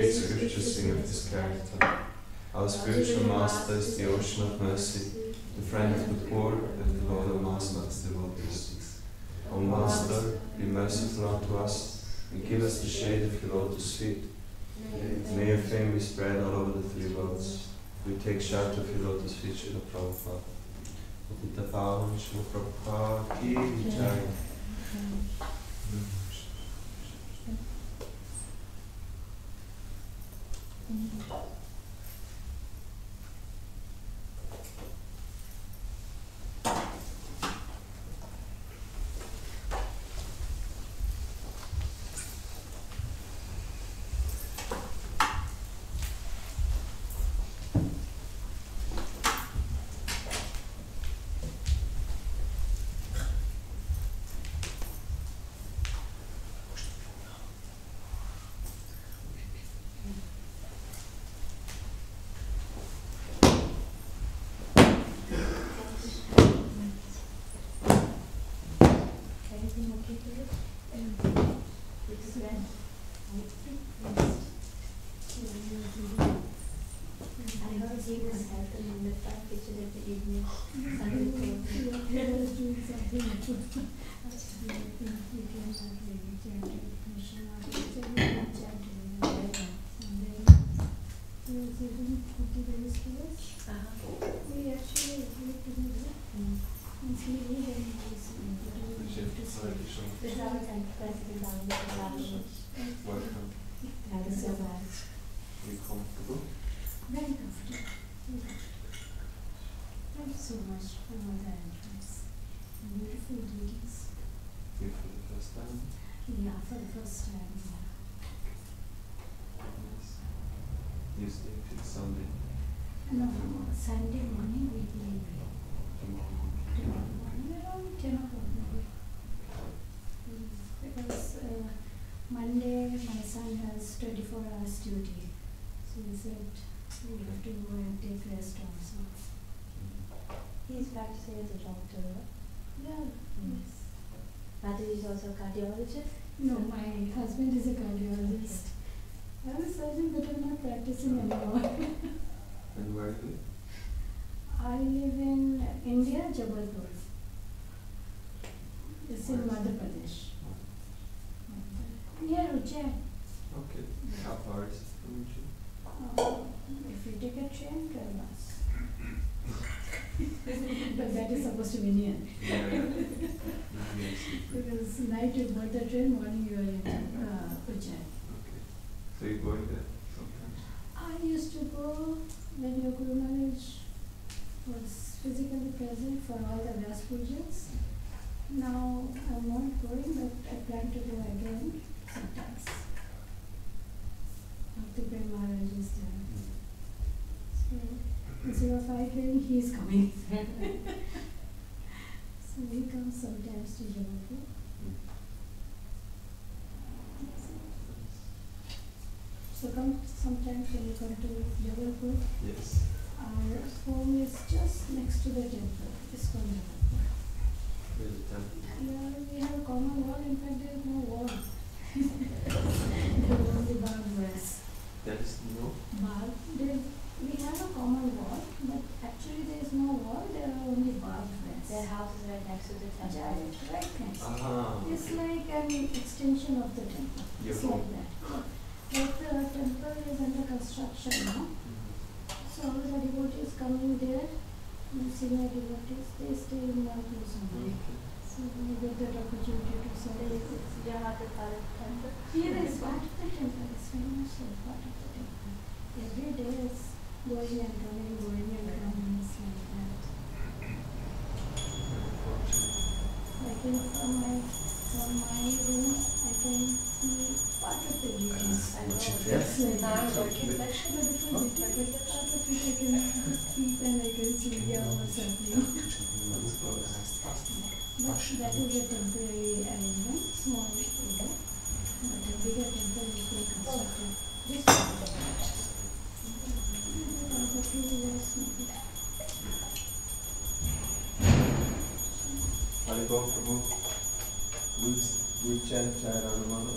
Scriptures sing of his character. Our spiritual master is the ocean of mercy, the friend of the poor, and the Lord of Master's devotees. O Master, be merciful unto us, and give us the shade of your lotus feet. May your fame be spread all over the three worlds. We take shelter of your lotus feet, Srila Prabhupada. Patita Pavan Srila Prabhupada ki jai. Welcome. Thank you so much. Are you comfortable? Very comfortable. Thank you so much for all the arrangements. Beautiful details. You for the first time? Yeah, for the first time. Yes. You stay till Sunday? No, Sunday morning we leave. Tomorrow. Tomorrow morning around 10 o'clock maybe. Because Monday my son has 24 hours duty. So he said we have to go and take rest also. He's practicing as a doctor. Yeah. Yes. Mother is also a cardiologist. No, my husband is a cardiologist. I'm a surgeon, but I'm not practicing anymore. And where do you? I live in India, Jabalpur. It's in Madhya Pradesh. Near Ujjain. Okay. How far is it from you? If you take a train, 12 hours. But that is supposed to be near. Yeah. Yes. Because night you board the train, morning you are in Ujjain. Okay. So you're going there sometimes? I used to go when your Guru Maharaj was physically present for all the Vyas pujas. Now I'm not going, but I plan to go again sometimes. Bhakti Maharaj is there. So instead of I going, he is coming. So he comes sometimes to Jabalpur. So come sometimes when you come to Jabalpur. Yes. Our home is just next to the temple. It's called Jabalpur. There's a temple. Yeah, we have a common wall. In fact, there is no wall. There is only barbed wires. There is no? We have a common wall, but actually there is no wall. There are only barbed wires. Their house is right next to the temple. Giant, right next. Ah. It's like an extension of the temple. Your It's home. like that. Like the temple is under construction now. So all the devotees coming there, senior devotees, they stay in one place only. So we get that opportunity to serve. Your heart is part of the temple. Yeah, it's part of the temple. It's very much so part of the temple. Every day is going and coming, going and coming. It's like that. Like from my room, I can see part of the details. I know. It's like that. Working But session. different details. Part of it I can speak and I can see what's happening. But that is a temporary arrangement, small area. But a bigger temple is being constructed. This Haribol Prabhu, would chant Jai Ranamana?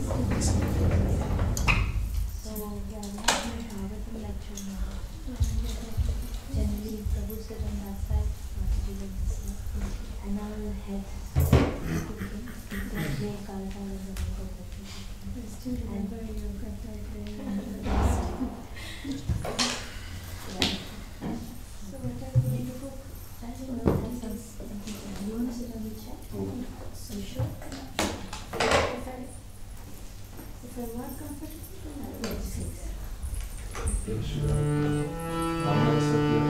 So, yeah, I'm not going to have a lecture now. Generally, Prabhu sit on that side, Mataji on this side. And I will head cooking. Play Kalta and then I'll go back to cooking. I still remember your Katha playing. Yeah. So, what are you going to cook? I don't know. You want to sit on the chair? So, sure. If I'm not comfortable, then I'll go to 6. How much of your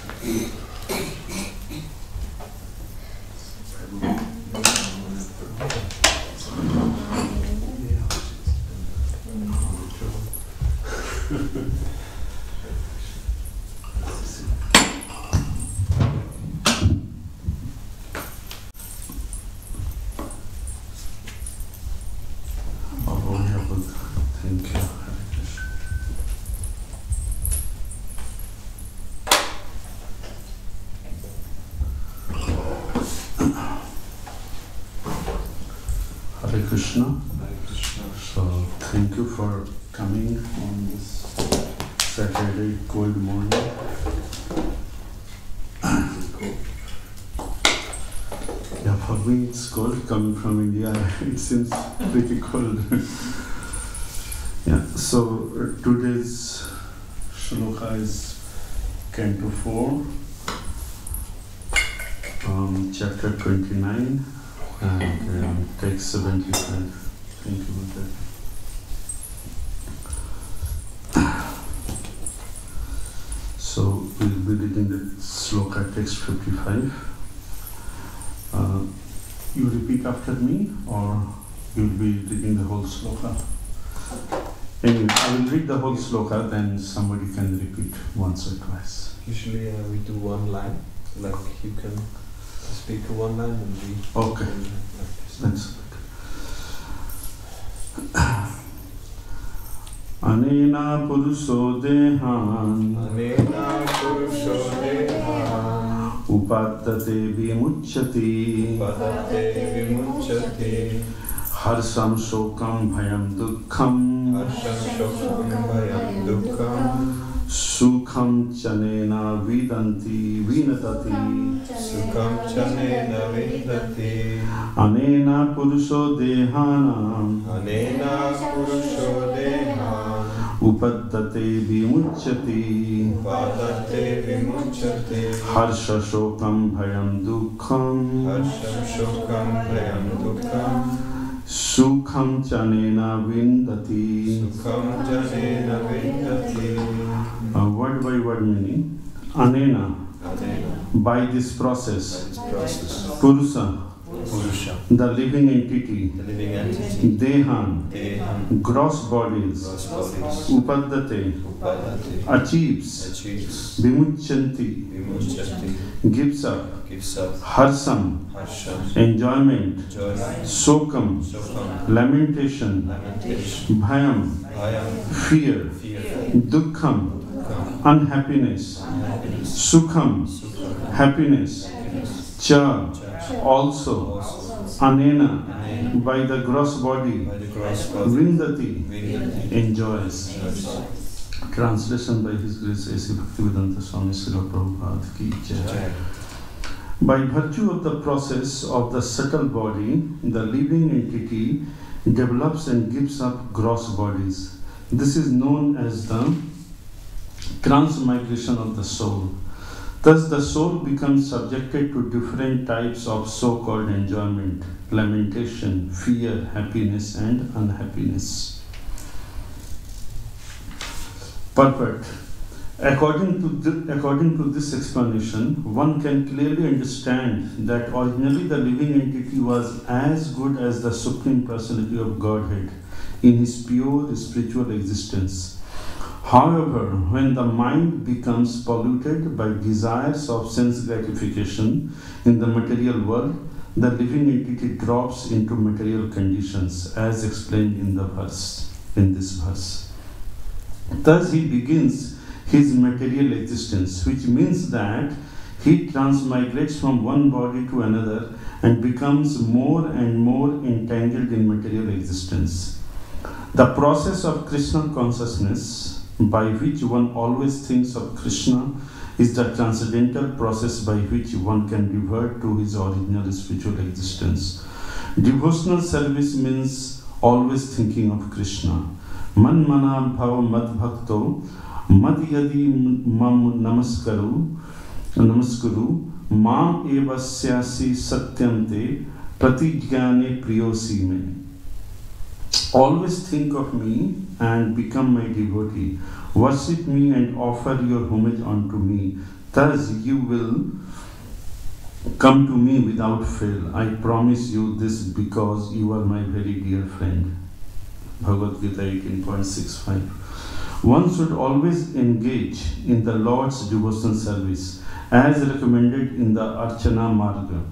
Thank you. Hare Krishna. Hare Krishna. So thank you for coming on this Saturday cold morning. Yeah, for me it's cold. Coming from India, it seems pretty cold. Yeah, so today's shloka is Canto 4, chapter 29, and text 75. Think about that. So we'll be reading the shloka text 55. You repeat after me, or you'll be reading the whole shloka? Anyway, I will read the whole sloka, then somebody can repeat once or twice. Usually we do one line, like you can speak one line and we... Okay, that's good. Anena purusho dehan Anena purusho dehan upadate vimuchyati Padate vimuchyati Harsham shokam bhayam dukkham Harsham shokam bhayam dukkham Sukham chanena vidanti vinatati Sukham chanena vidati Anena purusho dehanam Anena purusho dehan upaddate vimuchyati Padate vimuchyati Harsha shokam bhayam dukkham Harsham shokam bhayam dukkham Sukham chanena vindati. Sukham janena vidati Word by word meaning. Anena, Anena by this process. process Purusa, Purusha the living entity. the living entity Dehan, Dehan gross bodies. gross bodies Upaddate, Upadati achieves. achieves Vimuchanti, Vimuchyati gives up. gives up Harsam, Harsham enjoyment. enjoyment Sokam, Sokam lamentation. lamentation Bhayam, Bhayam fear. fear Dukkham, Dukkham unhappiness. unhappiness Sukham, Sukham happiness. happiness Cha, Cha also. also Anena, Anena by the gross body. by the gross body Vindati, Vidati enjoys. enjoys Translation by His Grace A.C. Bhaktivedanta Swami Srila Prabhupada ki jai. Jai. By virtue of the process of the subtle body, the living entity develops and gives up gross bodies. This is known as the transmigration of the soul. Thus, the soul becomes subjected to different types of so-called enjoyment, lamentation, fear, happiness, and unhappiness. Purport. According to this explanation, one can clearly understand that originally the living entity was as good as the Supreme Personality of Godhead in his pure spiritual existence. However, when the mind becomes polluted by desires of sense gratification in the material world, the living entity drops into material conditions, as explained in this verse. Thus he begins his material existence, which means that he transmigrates from one body to another and becomes more and more entangled in material existence. The process of Krishna consciousness, by which one always thinks of Krishna, is the transcendental process by which one can revert to his original spiritual existence. Devotional service means always thinking of Krishna. Man mana bhava mad bhakto mad yadi mam namaskaru mam evasyasi satyante pratigyan priyosi me. Always think of me and become my devotee. Worship me and offer your homage unto me. Thus you will come to me without fail. I promise you this because you are my very dear friend. Bhagavad Gita 18.65. One should always engage in the Lord's devotional service as recommended in the Archana Marga.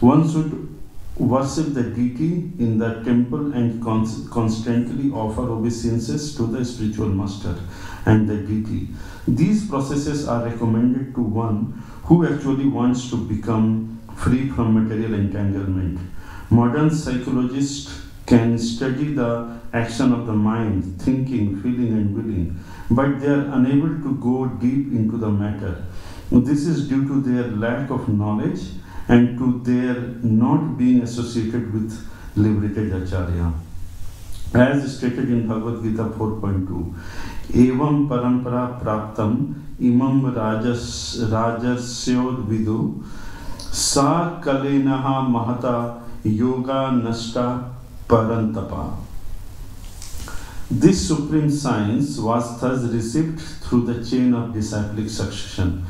One should worship the deity in the temple and constantly offer obeisances to the spiritual master and the deity. These processes are recommended to one who actually wants to become free from material entanglement. Modern psychologists can study the action of the mind, thinking, feeling and willing, but they are unable to go deep into the matter. This is due to their lack of knowledge and to their not being associated with liberated acharya. As stated in Bhagavad Gita 4.2, Evam parampara praptam imam rajasyod vidu sa kalenaha mahata yoga nasta parantapa. This supreme science was thus received through the chain of disciplic succession,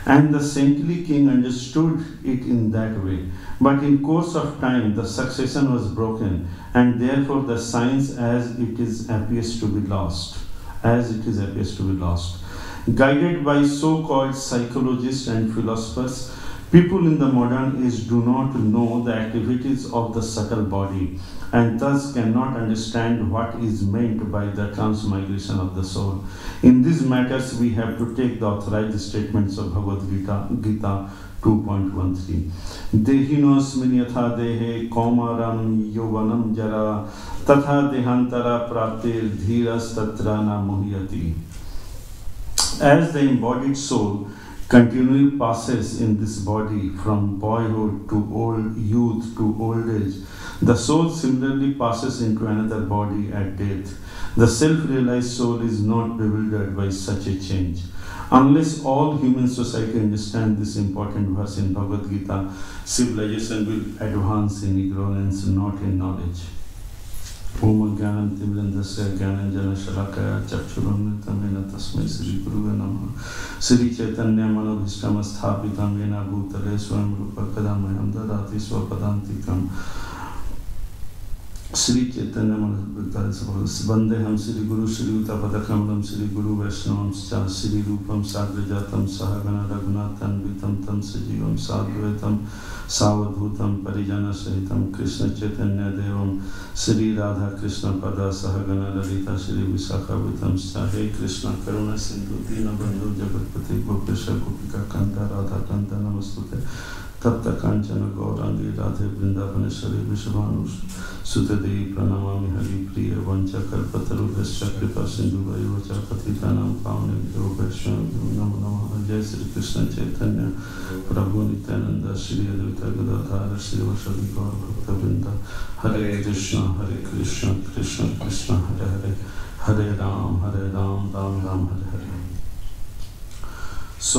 and the saintly king understood it in that way. But in course of time, the succession was broken, and therefore the science as it is appears to be lost. Guided by so-called psychologists and philosophers, people in the modern age do not know the activities of the subtle body, and thus cannot understand what is meant by the transmigration of the soul. In these matters, we have to take the authorized statements of Bhagavad Gita 2.13. Dehinosmin yatha dehe kaumaram yovanam jara tatha dehantara praptir dhiras tatra na muhyati. As the embodied soul continually passes in this body from boyhood to old youth to old age, the soul similarly passes into another body at death. The self-realized soul is not bewildered by such a change. Unless all human society understand this important verse in Bhagavad Gita, civilization will advance in ignorance, not in knowledge. Om Gyanam Timrandasya Gyananjana Shalakaya Chakshurumritamena Tasmai Sri Guruve Namaha. Sri Chaitanya Manobhishtam Sthapitam Yena Bhutale Swam Rupa Kadamayam Dadati Swapadantikam. Sri Chaitanya Manobhishtam Vandeham Sri Guru Sri Utapadakamalam Sri Guru Vaishnavam Sri Rupam Sagrajatam Sahagana Raghunathan Vitam Tam Sajivam Sadhvaitam Savadhutam Parijana Sahitam Krishna Chaitanya Devam Sri Radha Krishna Pada Sahagana Lalita Sri Visakha Vitam He Krishna Karuna Sindhu Dina Bandhu Jagatpati Gopesha Gopika Kanta Radha Kanta Namastute Tapta Kanchana Gaurangi Radhe Vrindavaneshwari Vishvanush Sutadevi Pranamami Hari Priya Vancha Kalpataru Vescha Kripa Sindhu Vayocha Patitanam Pavane Yogeshwar Namo Namaha Jai Sri Krishna Chaitanya Prabhu Nityananda Sri Advaita Gadadhara Sri Vasadi Gaur Bhakta Vrinda Hare Krishna Krishna Krishna Hare Hare Hare Ram Ram Ram Hare Hare. So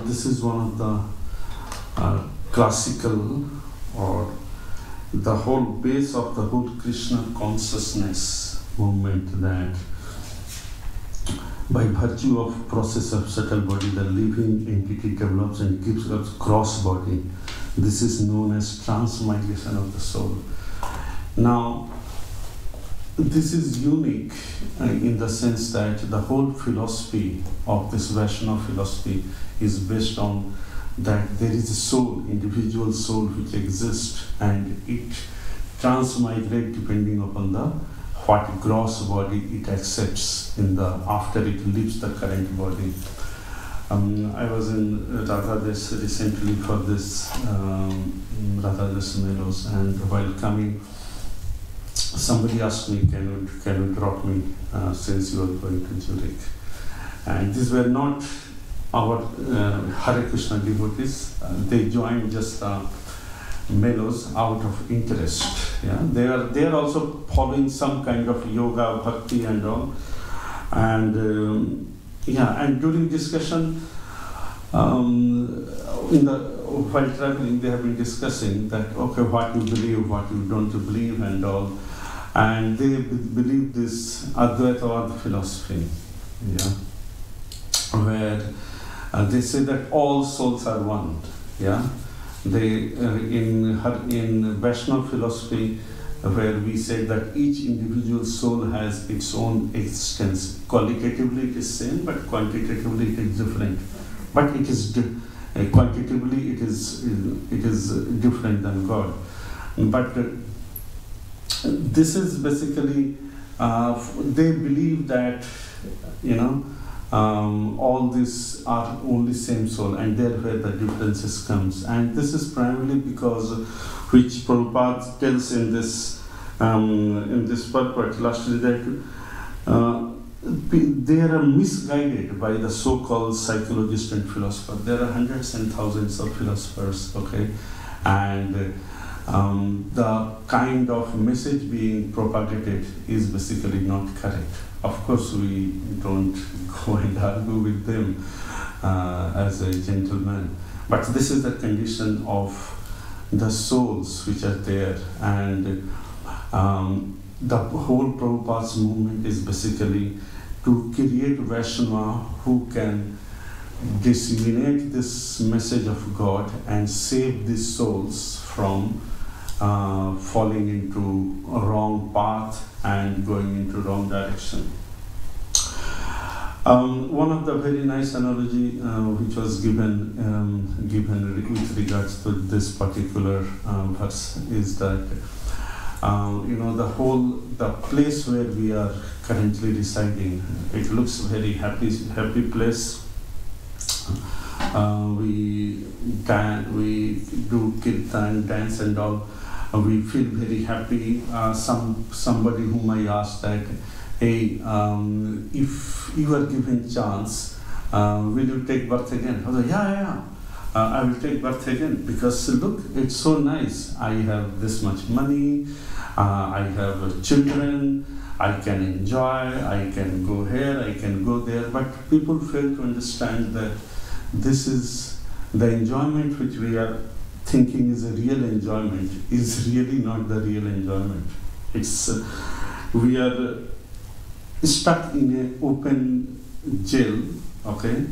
this is one of the classical, or the whole base of the whole Krishna consciousness movement, that by virtue of process of subtle body, the living entity develops and gives us cross body. This is known as transmigration of the soul. Now, this is unique in the sense that the whole philosophy of this Vaishnava philosophy is based on that there is a soul, individual soul which exists, and it transmigrates depending upon the what gross body it accepts in the after it leaves the current body. I was in Radhadesh recently for this Radhadesh Melos, and while coming, somebody asked me, can you drop me since you are going to Zurich? And these were not our Hare Krishna devotees. They joined just Melos out of interest. Yeah, they are also following some kind of yoga, bhakti, and all. And and during discussion, while traveling, they have been discussing that what you believe, what you don't believe, and all. And they believe this Advaitavad philosophy, where they say that all souls are one. Yeah, they in Vaishnava philosophy, where we say that each individual soul has its own existence. Qualitatively it is same, but quantitatively it is different. But it is quantitatively it is different than God. But this is basically they believe that all these are only same soul, and there where the differences comes. And this is primarily because which Prabhupada tells in this purport lastly that they are misguided by the so-called psychologists and philosophers. There are hundreds and thousands of philosophers, okay, and the kind of message being propagated is basically not correct. Of course, we don't go and argue with them as a gentleman, but this is the condition of the souls which are there, and the whole Prabhupada's movement is basically to create Vaishnava who can disseminate this message of God and save these souls from falling into a wrong path and going into wrong direction. One of the very nice analogy which was given with regards to this particular verse is that the place where we are currently residing, it looks very happy place. We do kirtan, dance and all. We feel very happy. Somebody whom I asked that, hey, if you are given chance, will you take birth again? I was like, yeah. I will take birth again because look, it's so nice. I have this much money. I have children. I can enjoy. I can go here. I can go there. But people fail to understand that this is the enjoyment which we are thinking is a real enjoyment is really not the real enjoyment. It's we are stuck in an open jail. Okay,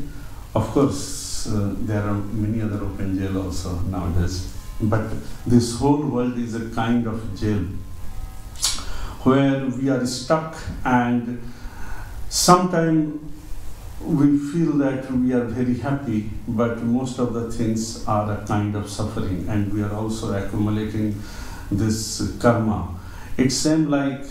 of course there are many other open jail also nowadays, but this whole world is a kind of jail where we are stuck, and sometimes we feel that we are very happy, but most of the things are a kind of suffering, and we are also accumulating this karma. It seems like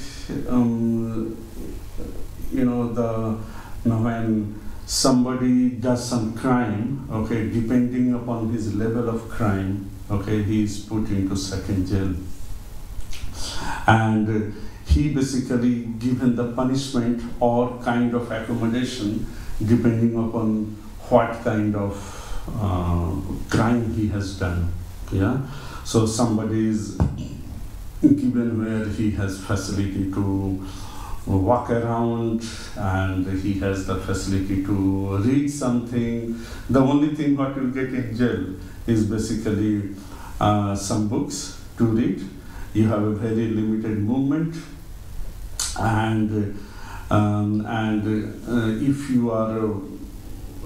when somebody does some crime, okay, depending upon his level of crime, okay, he is put into second jail, and he basically given the punishment or kind of accommodation depending upon what kind of crime he has done. Yeah, so somebody is given where he has facility to walk around and he has the facility to read something. The only thing what you get in jail is basically some books to read. You have a very limited movement, and if you are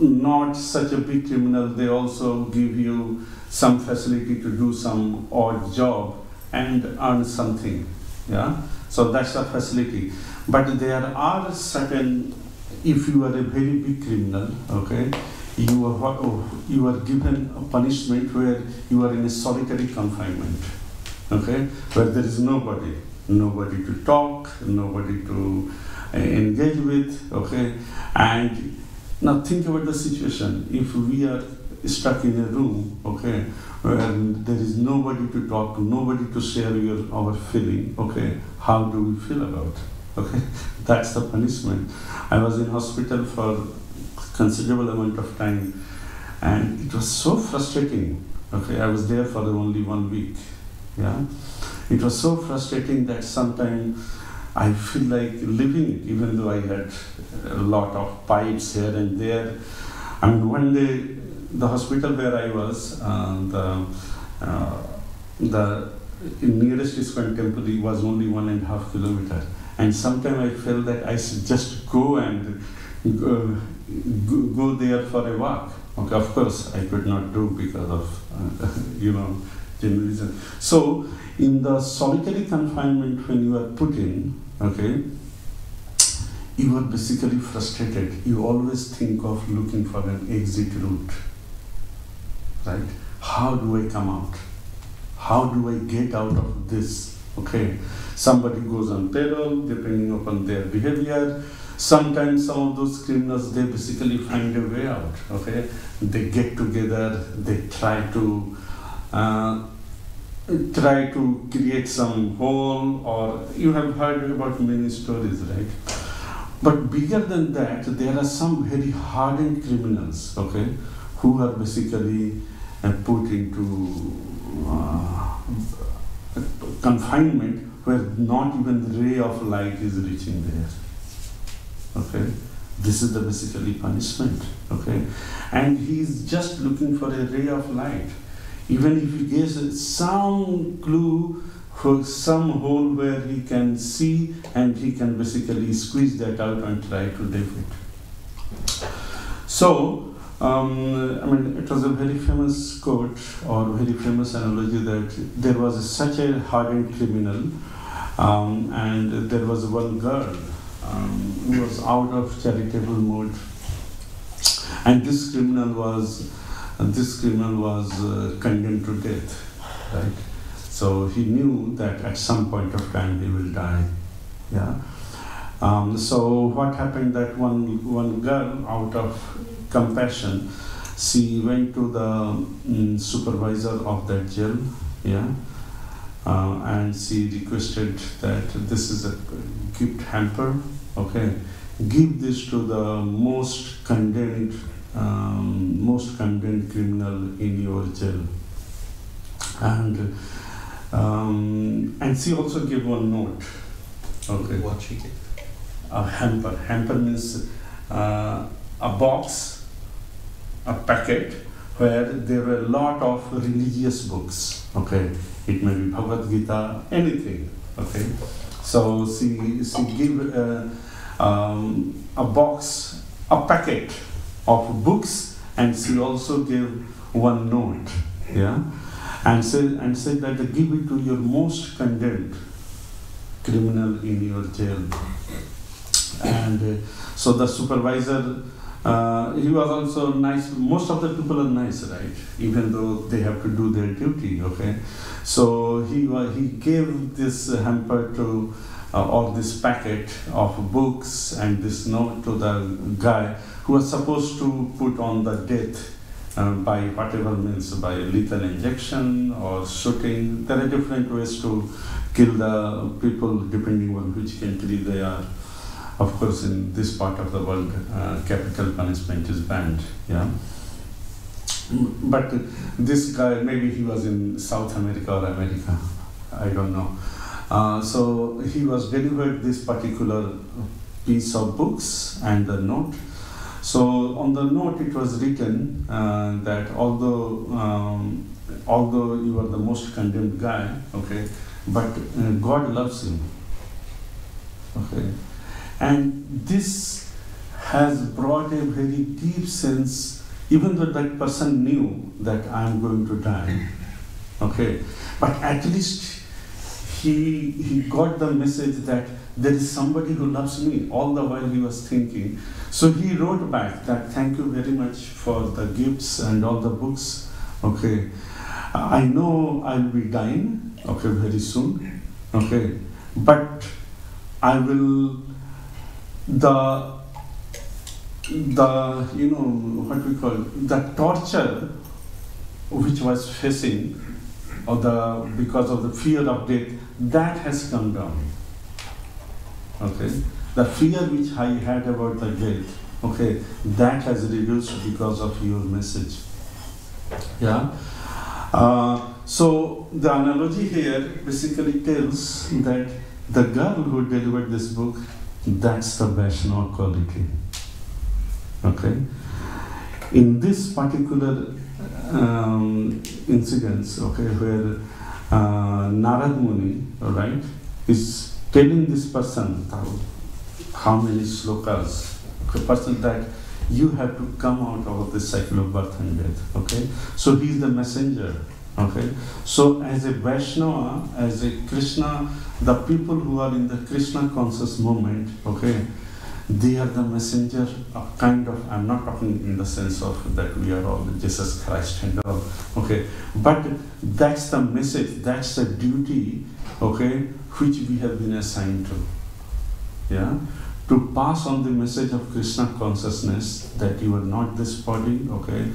not such a big criminal, they also give you some facility to do some odd job and earn something. Yeah, so that's the facility. But there are certain, if you are a very big criminal, okay, you are given a punishment where you are in a solitary confinement, okay, where there is nobody to talk, nobody to engage with, okay. And now think about the situation. If we are stuck in a room, okay, where there is nobody to talk to, nobody to share our feeling, okay, how do we feel about? Okay, that's the punishment. I was in hospital for considerable amount of time, and it was so frustrating. Okay, I was there for only 1 week. Yeah, it was so frustrating that sometimes I feel like leaving it, even though I had a lot of pipes here and there. I mean, one day, the hospital where I was, the nearest ISKCON temple was only 1.5 kilometers. And sometimes I felt that I should just go and go there for a walk. Okay, of course I could not do because of genuine reason. So in the solitary confinement, when you are put in, okay, you are basically frustrated. You always think of looking for an exit route, right? How do I come out? How do I get out of this? Okay, somebody goes on parole depending upon their behavior. Sometimes some of those criminals, they basically find a way out. Okay, they get together, they try to create some hole, or you have heard about many stories, right? But bigger than that, there are some very hardened criminals, okay, who are basically put into confinement where not even the ray of light is reaching there. Okay, this is the basically punishment. Okay, and he is just looking for a ray of light. Even if he gets some clue for some hole where he can see, and he can basically squeeze that out and try to live it. So, it was a very famous quote or very famous analogy that there was such a hardened criminal, and there was one girl who was out of charitable mode, and this criminal was condemned to death, right? So he knew that at some point of time he will die. Yeah. So what happened that one girl, out of compassion, she went to the supervisor of that jail, yeah, and she requested that this is a gift hamper. Okay, give this to the most condemned criminal in your jail, and she also gave one note. Okay. What she gave? A hamper. Hamper means a box, a packet where there were a lot of religious books. Okay, it may be Bhagavad Gita, anything. Okay, so she gave a box, a packet of books, and she also gave one note. Yeah, and said that give it to your most condemned criminal in your jail. And so the supervisor, he was also nice. Most of the people are nice, right? Even though they have to do their duty, okay? So he gave this hamper to, or this packet of books and this note to the guy who was supposed to put on the death by whatever means, by lethal injection or shooting. There are different ways to kill the people depending on which country they are. Of course, in this part of the world, capital punishment is banned. Yeah, but this guy, maybe he was in South America or America, I don't know. So he was delivered this particular piece of books and the note. So on the note, it was written that although you are the most condemned guy, okay, but God loves you. Okay. And this has brought a very deep sense, even though that person knew that I am going to die, okay, but at least he got the message that there is somebody who loves me. All the while he was thinking. So he wrote back that thank you very much for the gifts and all the books. Okay, I know I'll be dying, okay, very soon, okay, but I will. The what we call the torture which was facing, or because of the fear of death, that has come down. Okay, the fear which I had about the death, okay, that has reduced because of your message. Yeah. So the analogy here basically tells that the girl who delivered this book, that's the Vaishnava quality. Okay. In this particular incidents, okay, where Narad Muni, right, is telling this person how many slokas, a person that you have to come out of this cycle of birth and death. Okay, so he is the messenger. Okay, so as a Vaishnava, as a Krishna, the people who are in the Krishna conscious movement, okay, they are the messenger of kind of, I'm not talking in the sense of that we are all Jesus Christ and all, okay, but that's the message, that's the duty, okay, which we have been assigned to, yeah, to pass on the message of Krishna consciousness that you are not this body, okay,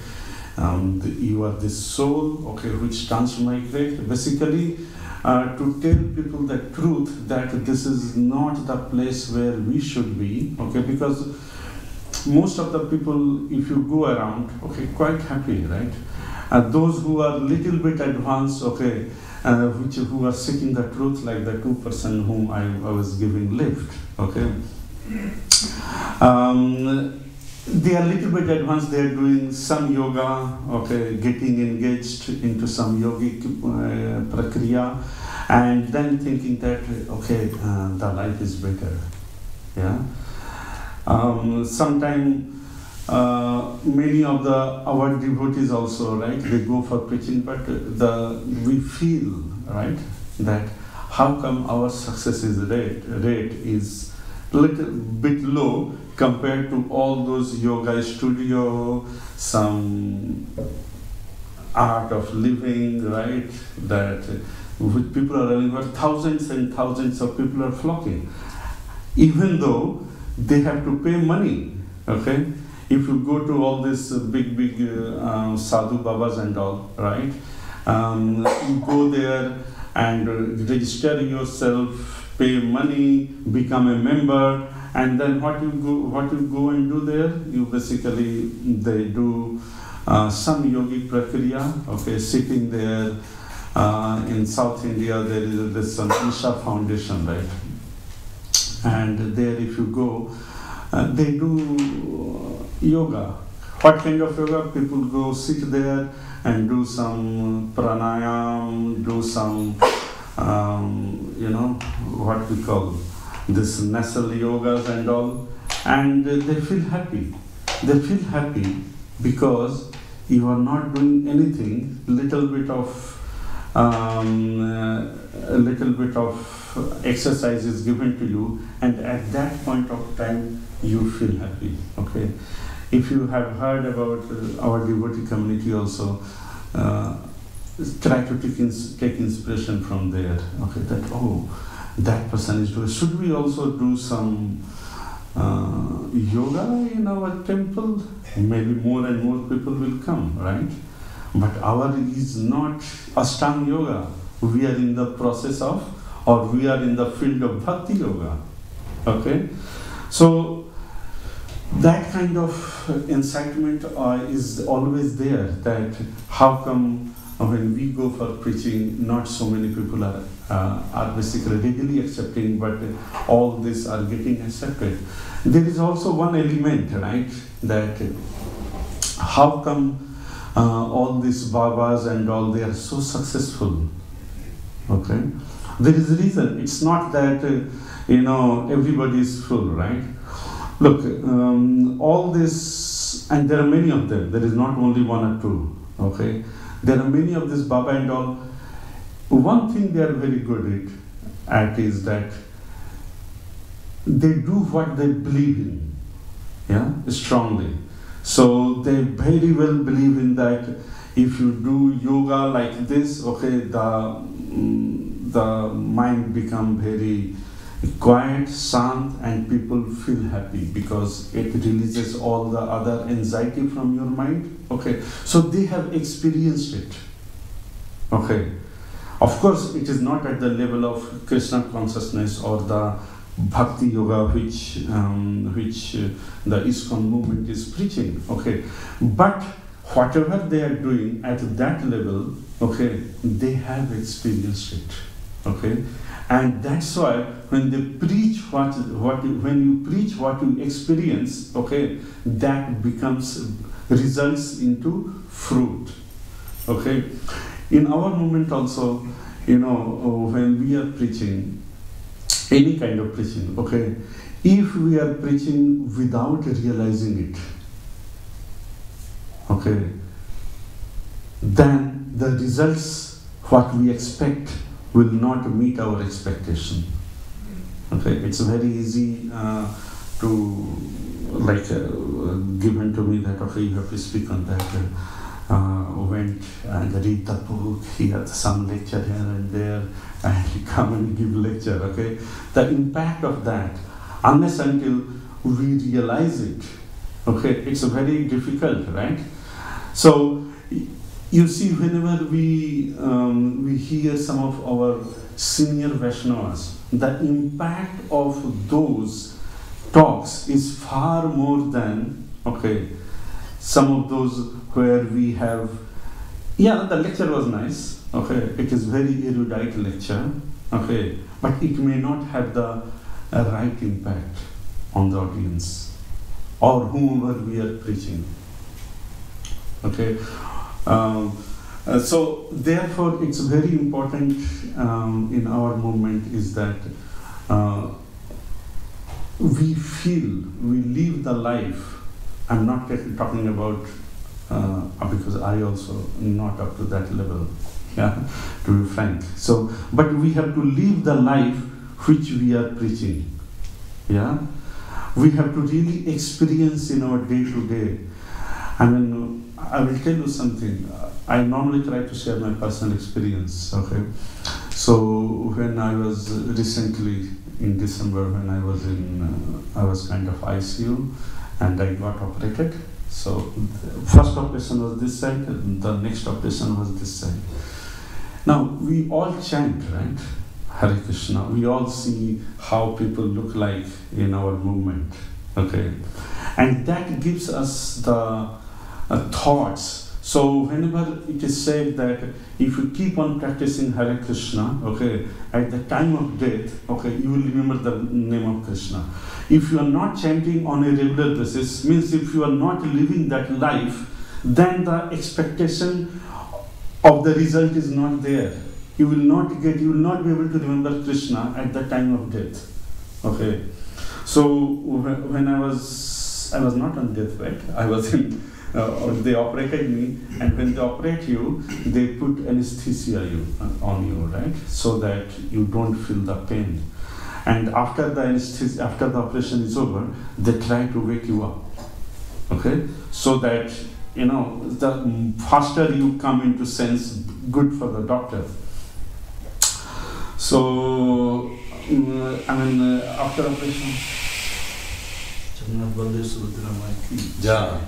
you are this soul, okay, which transmigrate, basically to tell people the truth that this is not the place where we should be, okay, because most of the people, if you go around, okay, quite happy, right? Those who are little bit advanced, okay, who are seeking the truth, like the 2% whom I was giving lift, okay. They are little bit advanced, they are doing some yoga, okay, getting engaged into some yogic prakriya, and then thinking that, okay, the life is better, yeah. Sometimes many of our devotees also, right, they go for preaching, but we feel, right, that how come our success rate is little bit low compared to all those yoga studio, some art of living, right, that which people are running, where thousands and thousands of people are flocking, even though they have to pay money, okay. If you go to all these big sadhu babas and all, right, you go there and register yourself, pay money, become a member, and then what you go and do there, you basically, they do some yogic prakriya, okay, sitting there. In South India, there is this Isha Foundation, right? And there, if you go, they do yoga. What kind of yoga? People go sit there and do some pranayam, do some, what we call this nasal yogas and all, and they feel happy. They feel happy because you are not doing anything, a little bit of exercise is given to you, and at that point of time you feel happy, okay. If you have heard about our devotee community also, try to take inspiration from there, okay, that, oh, that person is doing, should we also do some yoga in our temple? Maybe more and more people will come, right? But our is not Ashtanga yoga. We are in the process of, or we are in the field of Bhakti yoga. Okay? So, that kind of incitement is always there, that how come when we go for preaching, not so many people are basically readily accepting, but all these are getting accepted. There is also one element, right, that how come all these Babas and all, they are so successful, okay? There is a reason. It's not that, everybody is full, right? Look, all this, and there are many of them, there is not only one or two, okay? There are many of this Baba and all. One thing they are very good at is that they do what they believe in, yeah, strongly. So they very well believe in that if you do yoga like this, okay, the mind become very quiet, shant, and people feel happy because it releases all the other anxiety from your mind. Okay, so they have experienced it. Okay, of course, it is not at the level of Krishna consciousness or the Bhakti yoga which the ISKCON movement is preaching. Okay, but whatever they are doing at that level, okay, they have experienced it. Okay, and that's why when they preach when you preach what you experience, okay, that results into fruit. Okay, in our movement also, when we are preaching, any kind of preaching, okay, if we are preaching without realizing it, okay, then the results, what we expect, will not meet our expectation. Okay, it's very easy to given to me that okay, you have to speak on that. Went and read the book, he had some lecture here and there, and he come and give lecture. Okay, the impact of that, unless until we realize it, okay, it's very difficult, right? So you see, whenever we hear some of our senior Vaishnavas, the impact of those talks is far more than, okay, some of those where we have, yeah, the lecture was nice, okay, it is very erudite lecture, okay, but it may not have the right impact on the audience or whomever we are preaching, okay. So therefore it's very important in our movement is that we live the life. I'm not talking about because I also not up to that level, yeah, to be frank. So, but we have to live the life which we are preaching, yeah. We have to really experience in our day to day. I mean, I will tell you something. I normally try to share my personal experience, okay. So when I was recently in December, when I was I was kind of ICU, and I got operated. So the first operation was this side, and the next operation was this side. Now we all chant, right? Hare Krishna. We all see how people look like in our movement, okay, and that gives us the thoughts. So whenever it is said that if you keep on practicing Hare Krishna, okay, at the time of death, okay, you will remember the name of Krishna. If you are not chanting on a regular basis, means if you are not living that life, then the expectation of the result is not there. You will not be able to remember Krishna at the time of death. Okay. So when I was not on deathbed, I was in, they operated me, and when they operate you, they put anesthesia on you, right? So that you don't feel the pain. And after the anesthesia, after the operation is over, they try to wake you up, okay? So that, you know, the faster you come into sense, good for the doctor. So, after operation, yeah.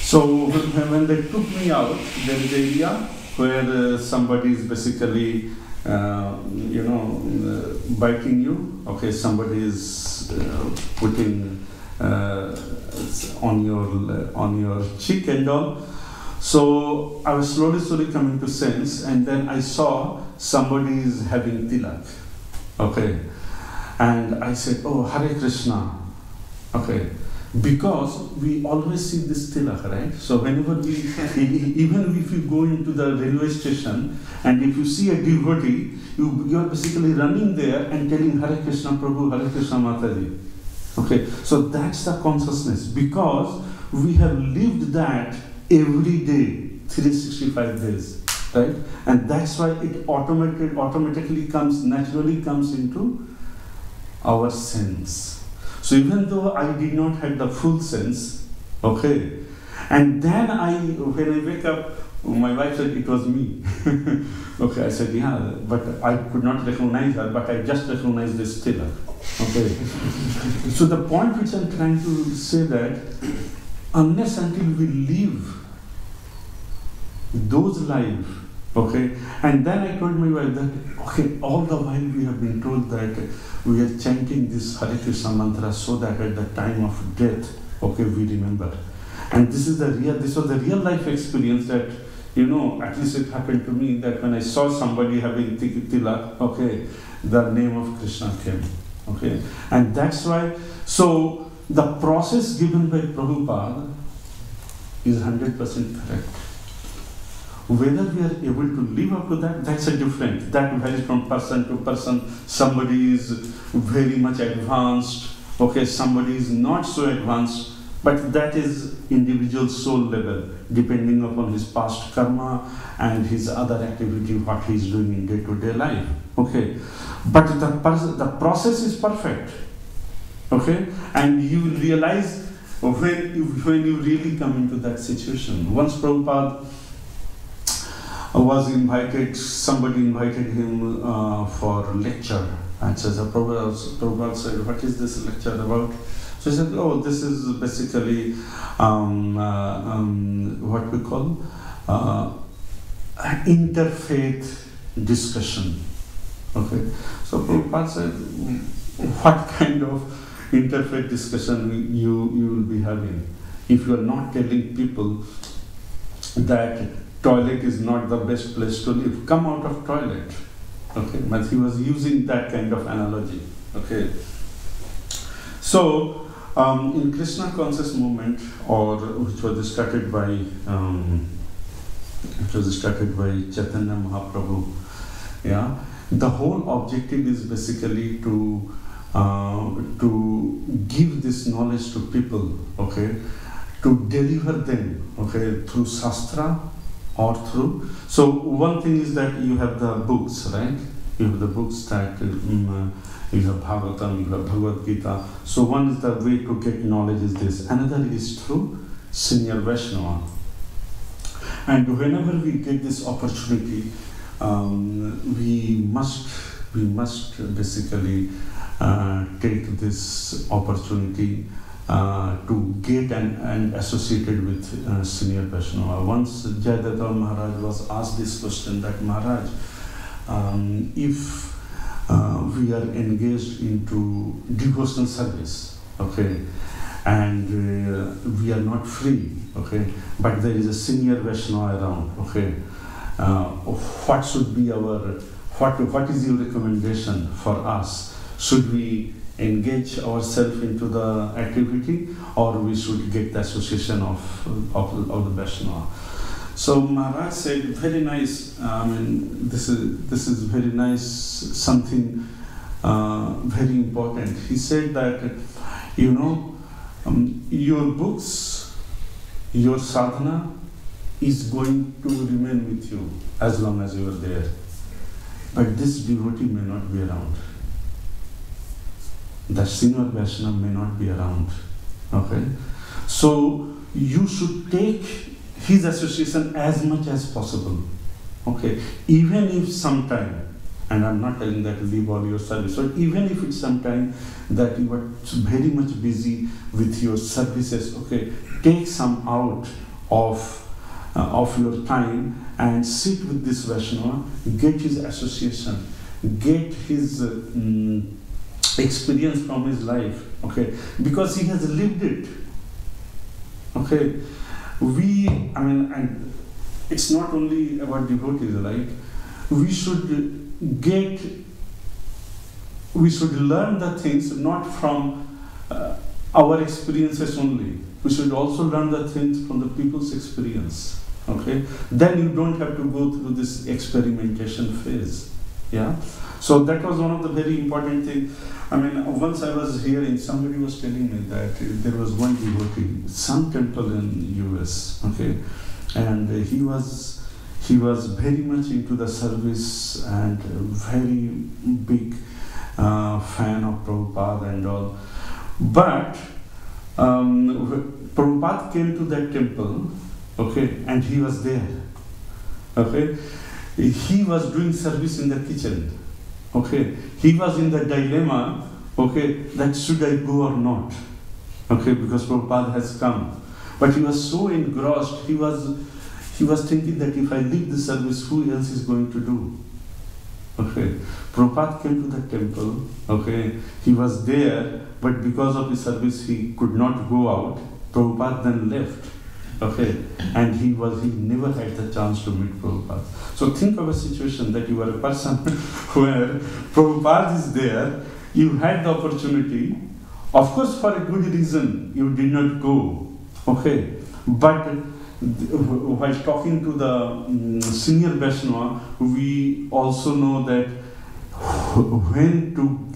So when they took me out, there is an area where somebody is basically biting you. Okay, somebody is putting on your cheek and all. So I was slowly coming to sense, and then I saw somebody is having tilak. Okay, and I said, "Oh, Hare Krishna." Okay, because we always see this tilak, right? So whenever even if you go into the railway station and if you see a devotee, you are basically running there and telling Hare Krishna Prabhu, Hare Krishna Mataji. Okay, so that's the consciousness, because we have lived that every day, 365 days, right? And that's why it automatically naturally comes into our sense. So even though I did not have the full sense, okay, and then when I wake up, my wife said it was me. Okay, I said, yeah, but I could not recognize her, but I just recognized this tilak. Okay. So the point which I'm trying to say that unless until we live those lives, okay, and then I told my wife that, okay, all the while we have been told that we are chanting this Hare Krishna mantra so that at the time of death, okay, we remember. And this was the real life experience that, at least it happened to me, that when I saw somebody having tilak, okay, the name of Krishna came, okay. And that's why, so the process given by Prabhupada is 100% correct. Whether we are able to live up to that, that's a different. That varies from person to person. Somebody is very much advanced, okay, somebody is not so advanced, But that is individual soul level, depending upon his past karma and his other activity, what he is doing in day-to-day life. Okay, but the process is perfect. Okay, and you will realize when you really come into that situation. Once Prabhupada was invited, somebody invited him for lecture. And so Prabhupada said, "What is this lecture about?" So he said, "Oh, this is basically what we call interfaith discussion." Okay, so Prabhupada said, "What kind of interfaith discussion you will be having if you are not telling people that toilet is not the best place to live? Come out of toilet." Okay, but he was using that kind of analogy. Okay, so in Krishna conscious movement, or which was started by Chaitanya Mahaprabhu, yeah, the whole objective is basically to give this knowledge to people, okay, to deliver them, okay, through Shastra or through. So one thing is that you have the books, right? You have the books that you have Bhagavatam, you have Bhagavad Gita. So one is the way to get knowledge is this. Another is through senior Vaishnava. And whenever we get this opportunity, we must basically take this opportunity to get and associated with senior Vaishnava. Once Jayadatta Maharaj was asked this question, that Maharaj, if we are engaged into devotional service, okay, and we are not free, okay, but there is a senior Vaishnava around, okay, what should be what is your recommendation for us? Should we engage ourselves into the activity, or we should get the association of the Vaishnava? So Maharaj said, very nice. I mean, this is very nice. Something very important. He said that, your books, your sadhana is going to remain with you as long as you are there. But this devotee may not be around. The senior Vaishnava may not be around. Okay? So you should take his association as much as possible. Okay? Even if sometime, and I'm not telling that leave all your service, but even if it's sometime that you are very much busy with your services, okay, take some out of your time and sit with this Vaishnava, get his association, get his experience from his life, okay, because he has lived it. Okay, and it's not only about devotees, right? We should learn the things not from our experiences only. We should also learn the things from the people's experience. Okay, then you don't have to go through this experimentation phase. Yeah. So that was one of the very important things. I mean, once I was hearing, somebody was telling me that there was one devotee, some temple in US, okay, and he was very much into the service and very big fan of Prabhupada and all. But Prabhupada came to that temple, okay, and he was there, okay. He was doing service in the kitchen. Okay, he was in the dilemma, okay, that should I go or not? Okay, because Prabhupada has come. But he was so engrossed, he was thinking that if I leave the service, who else is going to do? Okay, Prabhupada came to the temple, okay, he was there, but because of his service, he could not go out. Prabhupada then left. Okay, and he never had the chance to meet Prabhupada. So think of a situation that you are a person where Prabhupada is there, you had the opportunity, of course for a good reason you did not go, okay, but while talking to the senior Vaishnava, we also know that when to,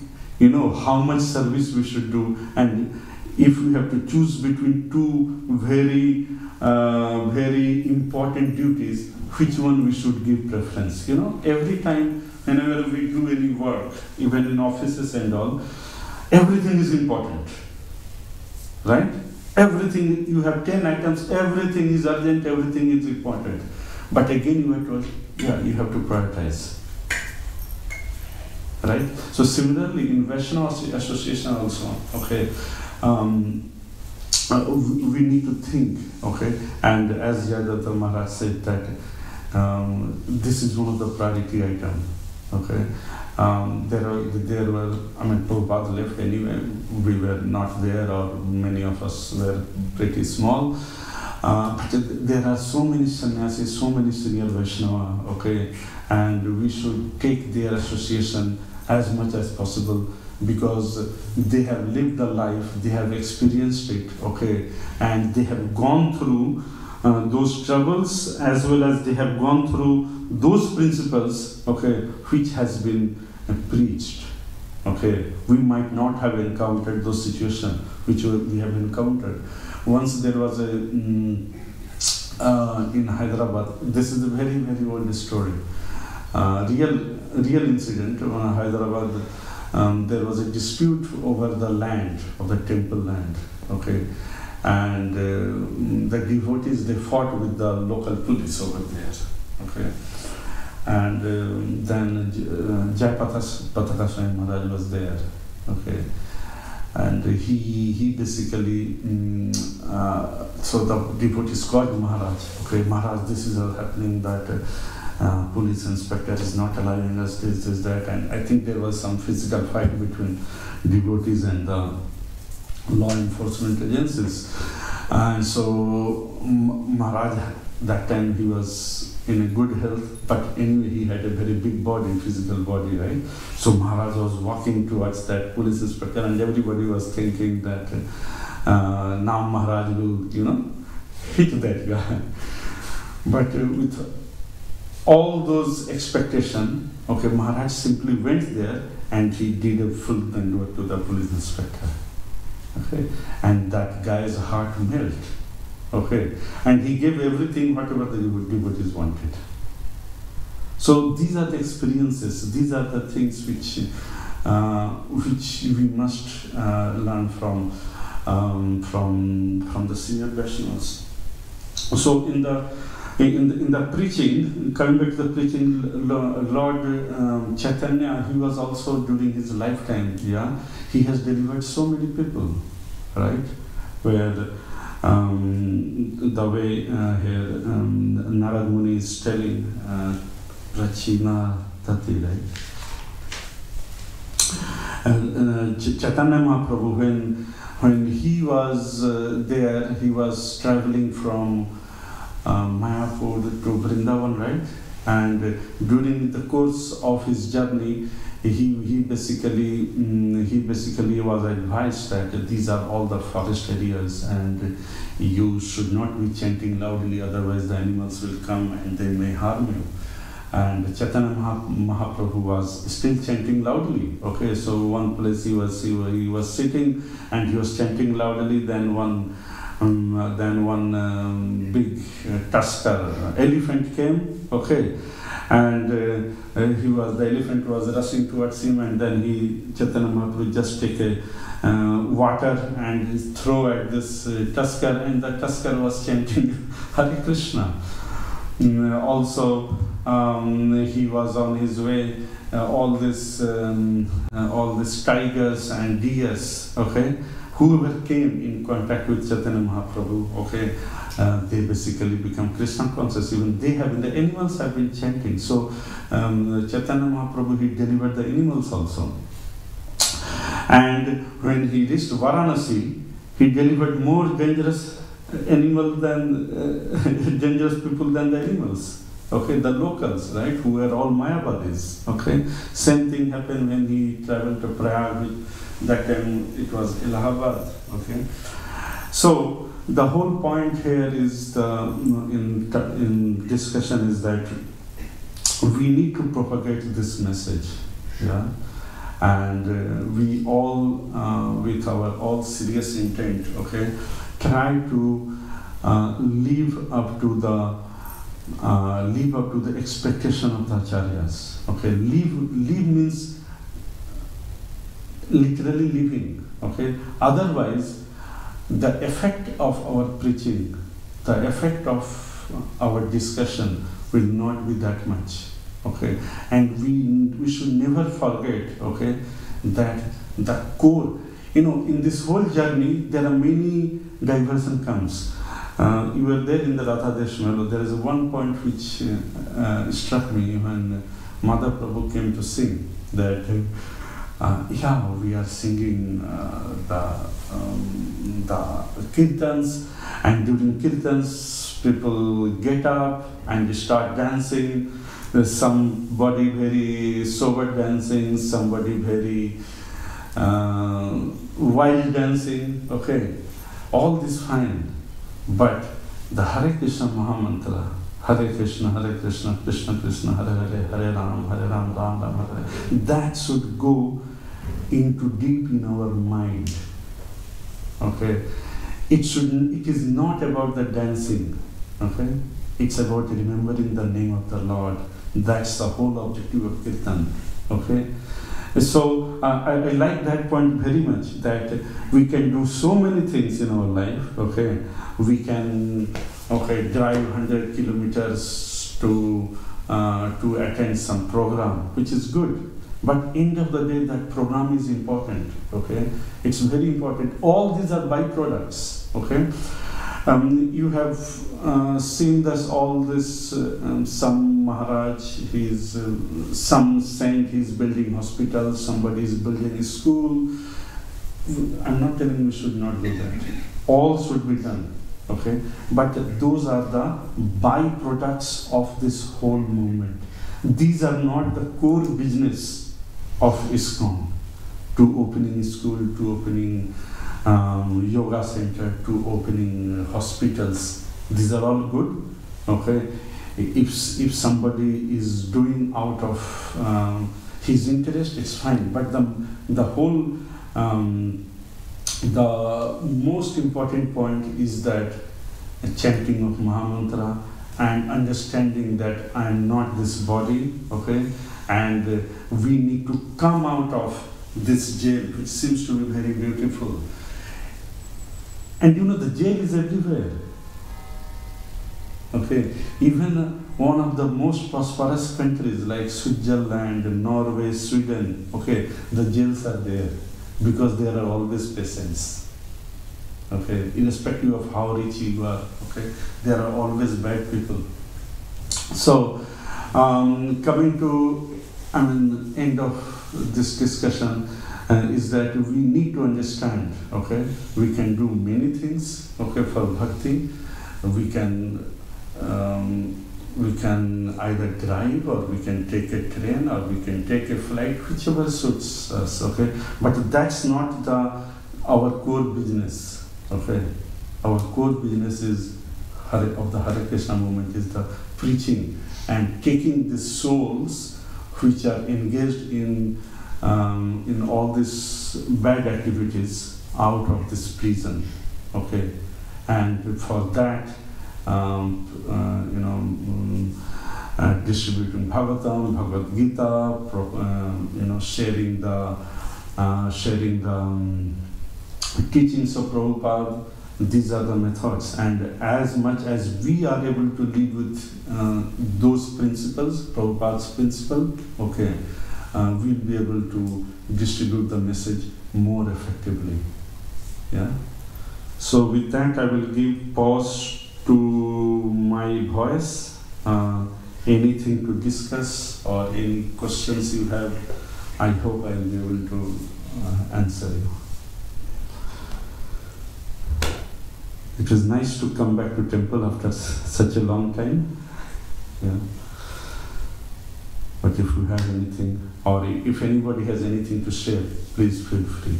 how much service we should do, and if we have to choose between two very important duties, which one we should give preference. Every time, whenever we do any work, even in offices and all, everything is important, right? Everything, you have 10 items, everything is urgent, everything is important. But again, you you have to prioritize, right? So similarly, in Vaishnava association also, okay, we need to think, okay, and as Yadav Maharaj said that this is one of the priority items, okay. There were, Prabhupada left anyway, we were not there, or many of us were pretty small, but there are so many sannyasis, so many senior Vaishnava, okay, and we should take their association as much as possible, because they have lived the life, they have experienced it, okay, and they have gone through those troubles, as well as they have gone through those principles, okay, which has been preached, okay. We might not have encountered those situations which we have encountered. Once there was in Hyderabad, this is a very, very old story, real incident. In Hyderabad, there was a dispute over the land, of the temple land, okay, and the devotees, they fought with the local police over there, okay, and then Jai Pataka Swami Maharaj was there, okay, and he basically, so the devotees called Maharaj, okay, Maharaj, this is all happening, that police inspector is not allowing us this, that, and I think there was some physical fight between devotees and the law enforcement agencies. And so Maharaj, that time he was in a good health, but anyway he had a very big body, physical body, right? So Maharaj was walking towards that police inspector, and everybody was thinking that now Maharaj will, hit that guy. But with all those expectations, okay, Maharaj simply went there and he did a full dandavat to the police inspector, okay, and that guy's heart melted, okay, and he gave everything whatever the devotees wanted. So these are the experiences, these are the things which we must learn from the senior Vaishnavas. So in the preaching, coming back to the preaching, Lord Chaitanya, he was also during his lifetime, he has delivered so many people, right? Where the way here Narad Muni is telling Prachina Tati, right? Chaitanya Mahaprabhu, when he was there, he was traveling from Mayapur to Vrindavan, right? And during the course of his journey, he basically was advised that these are all the forest areas and you should not be chanting loudly, otherwise the animals will come and they may harm you. And Chaitanya Mahaprabhu was still chanting loudly. Okay, so one place he was sitting and he was chanting loudly. Then one big tusker elephant came. Okay, and the elephant was rushing towards him, and then Chaitanya Mahaprabhu just take a water and throw at this tusker, and the tusker was chanting Hare Krishna. Also, he was on his way. All this tigers and deers, okay, whoever came in contact with Chaitanya Mahaprabhu, okay, they basically become Krishna conscious. Even the animals have been chanting. So Chaitanya Mahaprabhu, he delivered the animals also. And when he reached Varanasi, he delivered more dangerous people than the animals. Okay, the locals, right, who were all Mayavadis. Okay, same thing happened when he traveled to Prayag. That time it was Allahabad. Okay, so the whole point here is in discussion is that we need to propagate this message, and we all, with our all serious intent, okay, try to live up to the expectation of the acharyas. Okay, live means literally living. Okay, otherwise, the effect of our preaching, the effect of our discussion will not be that much. Okay, and we should never forget, okay, that the core, in this whole journey there are many diversion comes. You were there in the Radhadesh Melo. There is one point which struck me when Mother Prabhu came to sing that we are singing the kirtans, and during kirtans people get up and start dancing. There's somebody very sober dancing, somebody very wild dancing. Okay, all this fine, but the Hare Krishna Mahamantra, Hare Krishna, Krishna Krishna, Hare Hare, Hare Ram, Ram Ram, Hare, that should go into deep in our mind. Okay, it is not about the dancing. Okay, it's about remembering the name of the Lord. That's the whole objective of Kirtan. Okay, so I like that point very much, that we can do so many things in our life. Okay, we can drive 100 kilometers to attend some program, which is good. But end of the day, that program is important. Okay, it's very important. All these are byproducts. Okay. You have seen this, all this, some Maharaj, some saint, he's building hospitals, somebody is building a school. I'm not telling you should not do that. All should be done, okay? But those are the byproducts of this whole movement. These are not the core business of ISKCON, to opening a school, to opening yoga center, to opening hospitals. These are all good. Okay, if somebody is doing out of his interest, it's fine. But the whole the most important point is that chanting of Mahamantra and understanding that I am not this body. Okay, and we need to come out of this jail, which seems to be very beautiful. And the jail is everywhere. Okay, even one of the most prosperous countries like Switzerland, Norway, Sweden, okay, the jails are there because there are always patients. Okay, irrespective of how rich you are, okay, there are always bad people. So, coming to end of this discussion, is that we need to understand, okay, we can do many things, okay, for bhakti. We can either drive, or we can take a train, or we can take a flight, whichever suits us, okay. But that's not our core business, okay. Our core business is of the Hare Krishna movement is the preaching and taking the souls which are engaged in all these bad activities out of this prison, okay, and for that, distributing Bhagavatam, Bhagavad Gita, sharing the teachings of Prabhupada. These are the methods, and as much as we are able to live with those principles, Prabhupada's principle, okay, we'll be able to distribute the message more effectively. Yeah. So with that, I will give pause to my voice. Anything to discuss or any questions you have, I hope I will be able to answer you. It was nice to come back to temple after such a long time. Yeah. But if you have anything, or if anybody has anything to share, please feel free.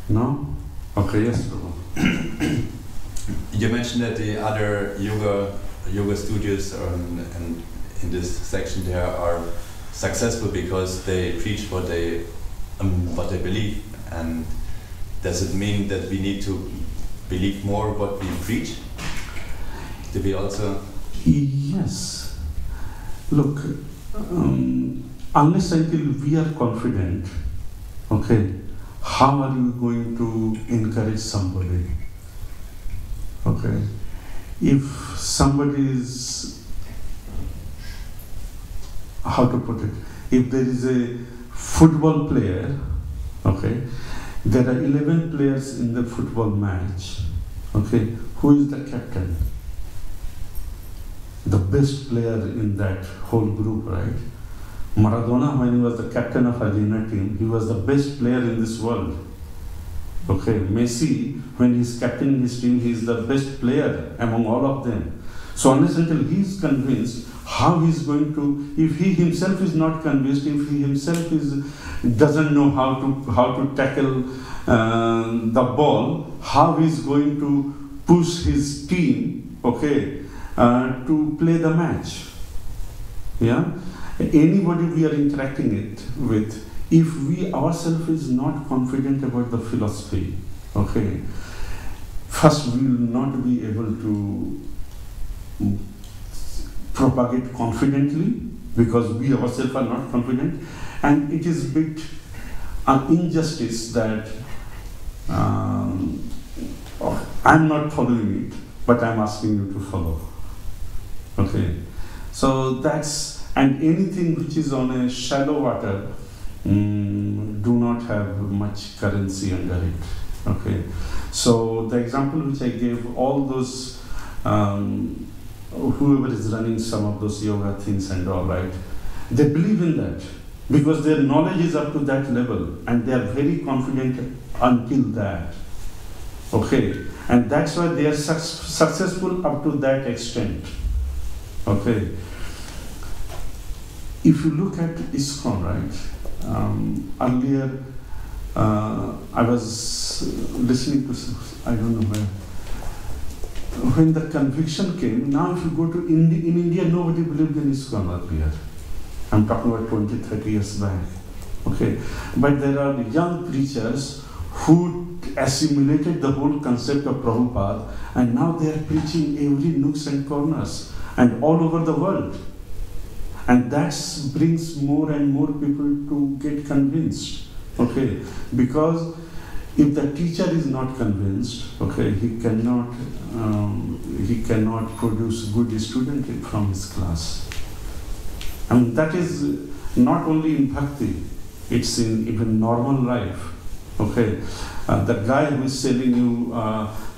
No? Okay, yes, Prabhu. You mentioned that the other yoga studios and in this section there are successful because they preach what they believe. And does it mean that we need to believe more what we preach? Do we also? Yes. Look, unless until we are confident, okay, how are you going to encourage somebody? Okay, if somebody is, how to put it, if there is a football player, okay, there are 11 players in the football match, okay, who is the captain? The best player in that whole group, right? Maradona, when he was the captain of Argentina team, he was the best player in this world. Okay, Messi, when he's captaining his team, he is the best player among all of them. So unless until he is convinced, how he is going to, if he himself is not convinced, if he himself doesn't know how to tackle the ball, how he is going to push his team, okay, to play the match. Yeah, anybody we are interacting it with, if we ourselves is not confident about the philosophy, okay, first we will not be able to propagate confidently because we ourselves are not confident, and it is a bit an injustice that I'm not following it, but I'm asking you to follow. Okay, so that's, and anything which is on a shallow water do not have much currency under it. Okay, so the example which I gave, all those whoever is running some of those yoga things and all, right, they believe in that because their knowledge is up to that level and they are very confident until that. Okay, and that's why they are successful up to that extent. Okay, if you look at ISKCON, right, earlier I was listening to, I don't know where, when the conviction came. Now if you go to in India, nobody believed in ISKCON earlier. I'm talking about 20, 30 years back. Okay, but there are young preachers who assimilated the whole concept of Prabhupada, and now they are preaching every nooks and corners and all over the world. And that brings more and more people to get convinced. Okay, because if the teacher is not convinced, okay, he cannot produce good student from his class. I mean, that is not only in bhakti, it's in even normal life. Okay, the guy who is selling you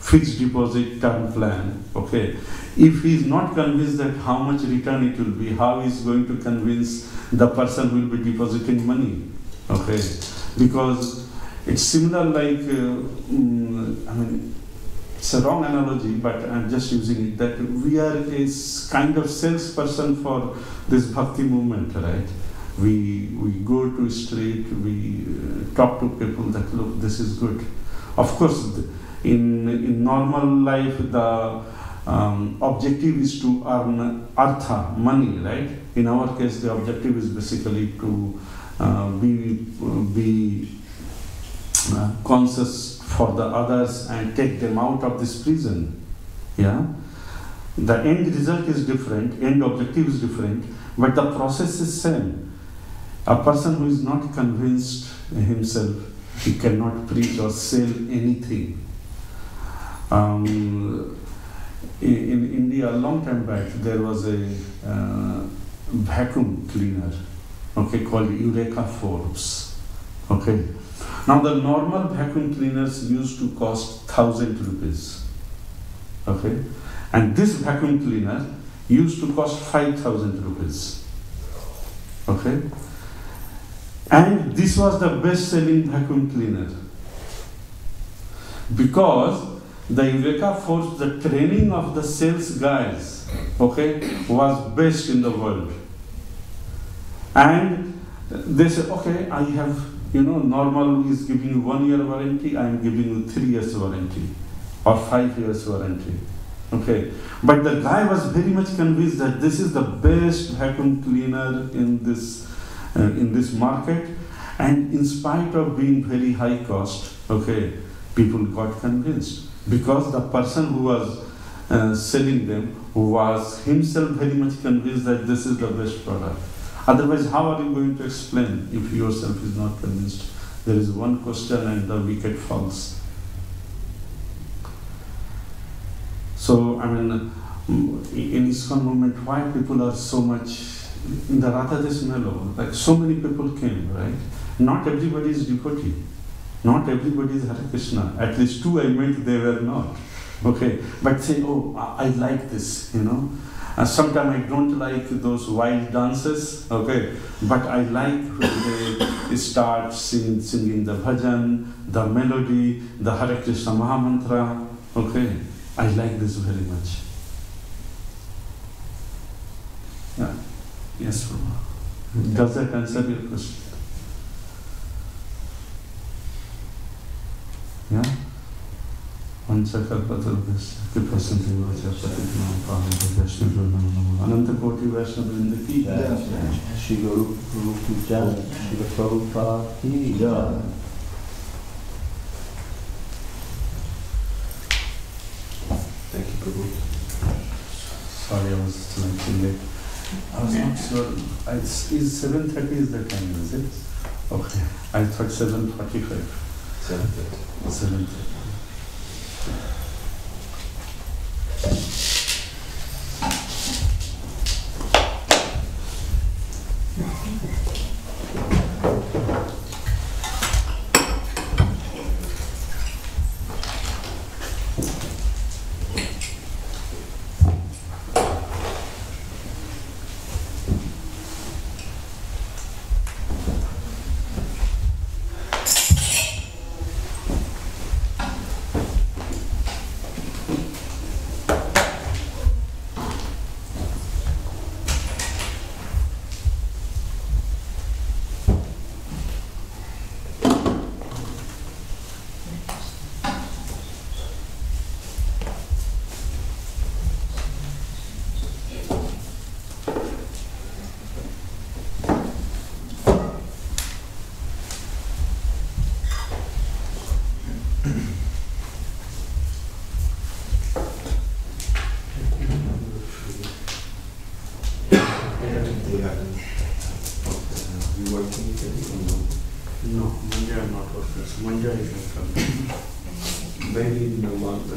fixed deposit term plan, okay, if he is not convinced that how much return it will be, how he is going to convince the person who will be depositing money? Okay, because it's similar like, I mean, it's a wrong analogy, but I'm just using it, that we are a kind of salesperson for this bhakti movement, right? We go to street, we talk to people that, look, this is good. Of course, in normal life, the objective is to earn artha, money, right? In our case, the objective is basically to be conscious for the others and take them out of this prison. Yeah, the end result is different, end objective is different, but the process is same. A person who is not convinced himself, he cannot preach or sell anything. In India, a long time back, there was a vacuum cleaner, okay, called Eureka Forbes. Okay, now the normal vacuum cleaners used to cost 1,000 rupees. Okay, and this vacuum cleaner used to cost 5,000 rupees. Okay, and this was the best-selling vacuum cleaner because the Eureka Force, the training of the sales guys, okay, was best in the world. And they said, okay, I have, normal is giving you 1 year warranty, I am giving you 3 years warranty or 5 years warranty. Okay, but the guy was very much convinced that this is the best vacuum cleaner in this market, and in spite of being very high cost, okay, people got convinced because the person who was selling them was himself very much convinced that this is the best product. Otherwise, how are you going to explain if yourself is not convinced? There is one question and the wicket falls. So, I mean, in ISKCON movement, why people are so much, in the Radha Melo, like so many people came, right? Not everybody is devotee. Not everybody is Hare Krishna. At least 2 I met, they were not. Okay, but say, oh, I like this, you know. Sometimes I don't like those wild dances, okay, but I like when they start singing the bhajan, the melody, the Hare Krishna Mahamantra, okay. I like this very much. Yeah. Yes, Rama. Does that answer your question? Yeah? Panchakalpatarubhyasya kripasintu vacharpatinam paham Vaishnava Ananta Koti Vaishnava Vrinda ki jai. Shri Gaurarupa Dasa, Shri Prabhupada ki jai. Thank you, Prabhu. Sorry, I was slightly late. I was not sure. Is 7:30 is the time, is it? Okay. I thought 7:45. 7:30. 7:30.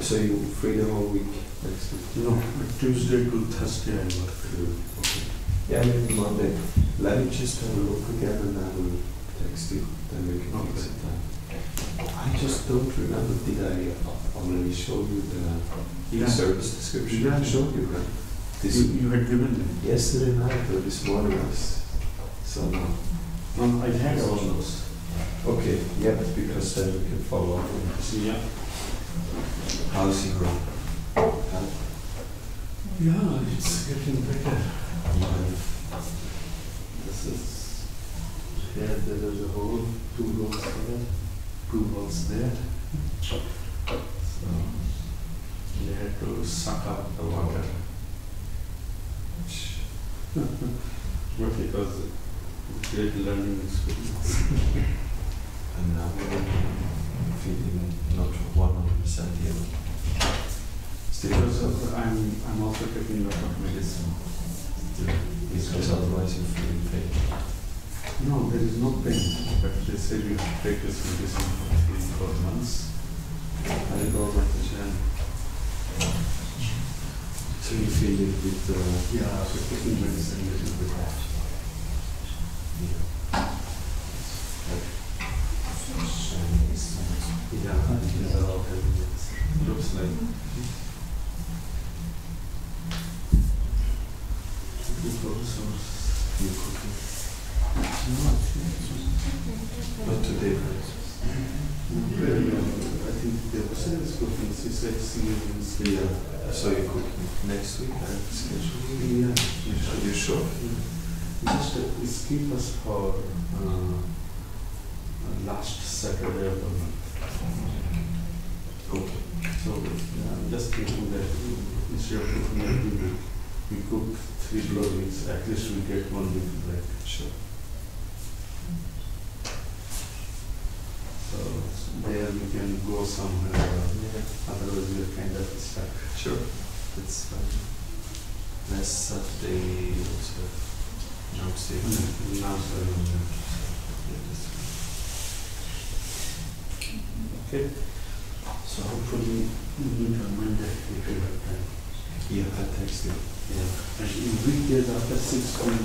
So you free the whole week next week? No, Tuesday to Thursday I work. Okay. Yeah, maybe Monday. Let me just have a look again and I will text you. Then we can fix it time. I just don't remember. Did I already show you the service description? Yeah, I showed you, right? You had given me. Yesterday night or this morning. So no. No, I had all those. Okay, yeah, because then we can follow up on this. Yeah. How's your Yeah, it's getting better. This is here. There is a hole, 2 holes there, 2 holes there. So they had to suck up the water. But it was a great learning experience. And now we're feeling not 100% ill. Because I'm also taking a lot of medicine. Because otherwise you feel pain. No, there is no pain, but they say you have to take this medicine for 3-4 months. I go over to Jan. So you feel it with Yeah, so taking medicine a little bit. Yeah, these are all heavy medicine. Looks like. Not today, I think there was sales cooking, she said see you So you're cooking next week, right? Schedule? Yeah. Are you sure? Just keep us for last Saturday of the month. Okay. So I'm just thinking that instead of cooking every week, we cook 3-4 weeks, at least we get 1 week break. Sure. So there we can go somewhere, otherwise we're kind of stuck. Sure. That's fine. Last Saturday also. No, see. Now, okay. So hopefully we meet on Monday if you have time. Yeah, I text you. Yeah. And in weekdays after 6 p.m.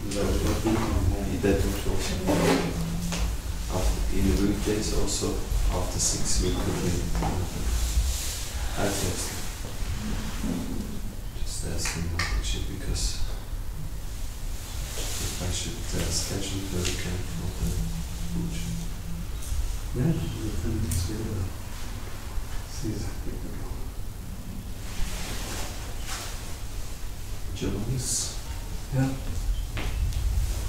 we are working from home. That would also. In the weekdays also, after 6 we could meet. I text you. Just asking actually because if I should schedule the weekend for the food. Yeah, we can see exactly. Jonas. Ja.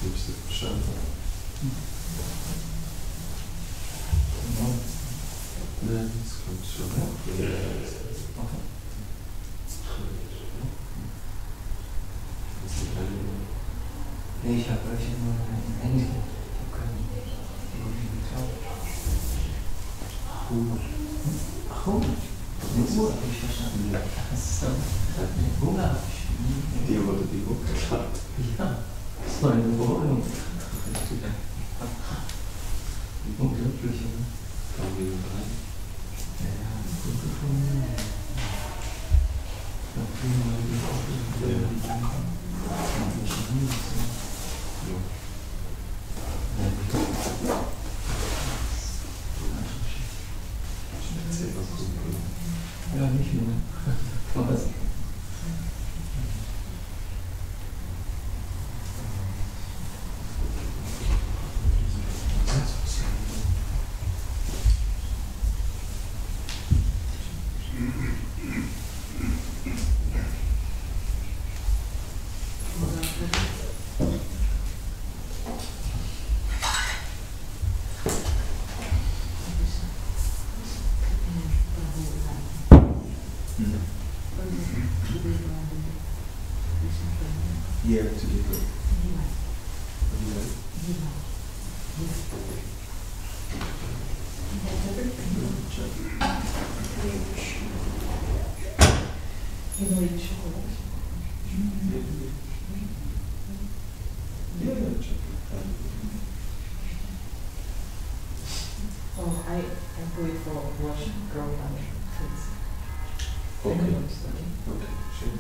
Gibst du Bescheid? Nein, das kommt schon. Nee, ich habe euch immer ein Handy. Ich habe keinen geklaut. Hunger. Hunger habe ich verstanden. So. Hunger habe ich. Die wurde die Hunger gehabt. Ja. Das war eine Wohnung. Unglücklich, oder? Kam die rein? Ja, gut gefunden. Ich habe mal ja, nicht nur. Was? Yeah, to be good. Oh, I do it for watch girl kids. Okay. Okay, sure.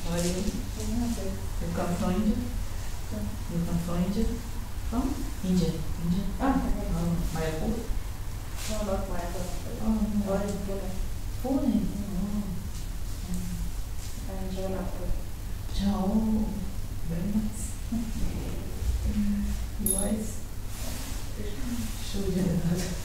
How are you? You come from India? You come from India? From? India. India? Mayapur? No, not Mayapur. Oh, Or in Pune. Pune? And Jagannath. Oh, very nice. Nice. Show Jagannath.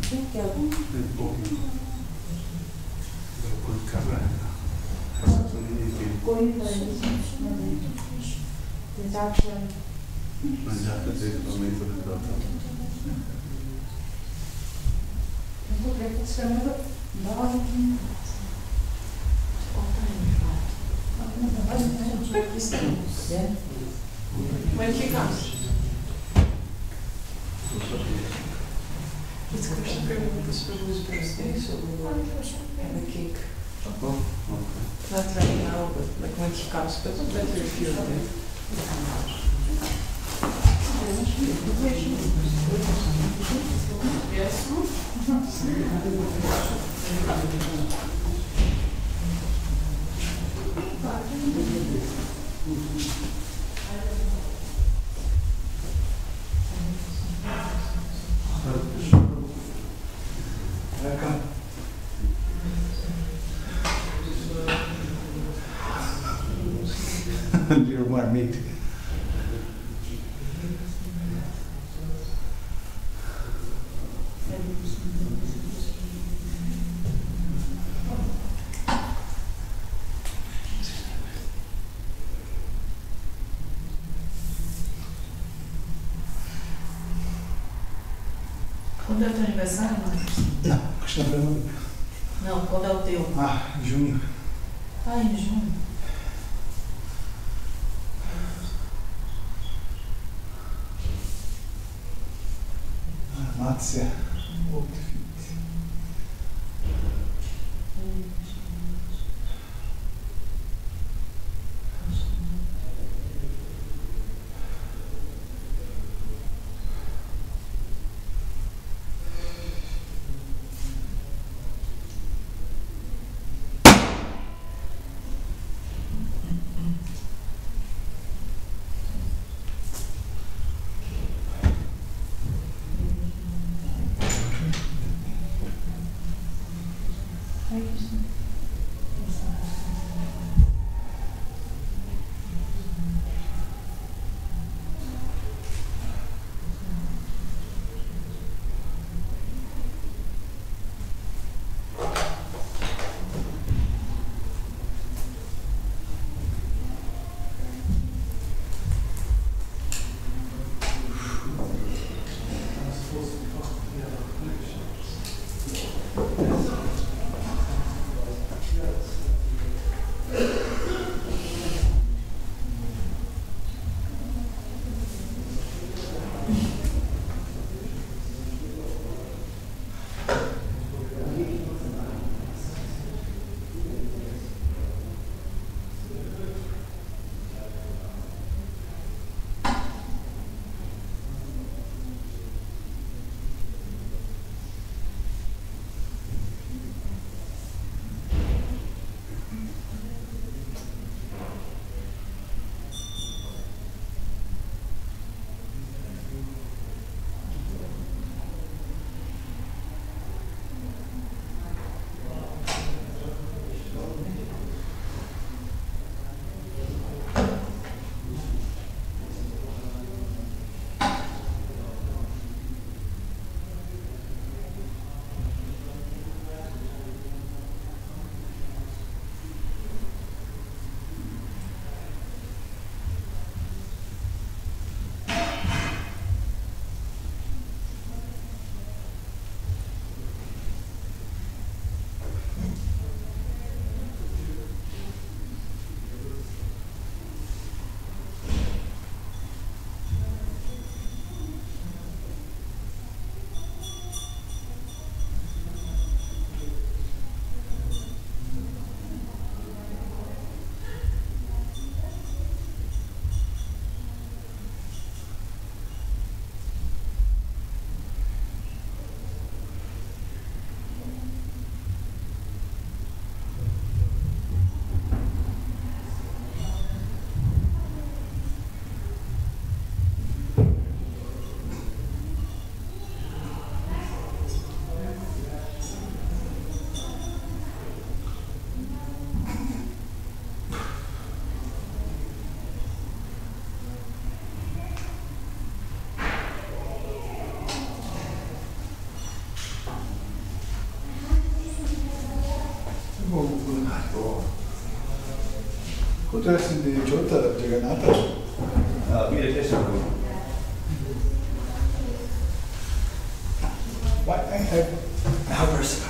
क्या हुआ? कुछ कर रहा है ऐसा तो नहीं है कि कोई नहीं मैं जाकर देखता हूँ, नहीं तो बताता हूँ। उनको प्रैक्टिस करने को बहुत practice yeah. When she comes. It's Krishna Prabhu's birthday, so we will have a cake. Oh, okay. Not right now, but like when she comes, but better if you're there. Yes. Welcome. You're my mate. Quando é o teu aniversário, mãe? Não, Krishna Prabhu. Não, quando é o teu? Ah, junho. Ah, em junho. Matsya. Kutrasindi Chota Jagannatha. Meditation group. What I have helpers.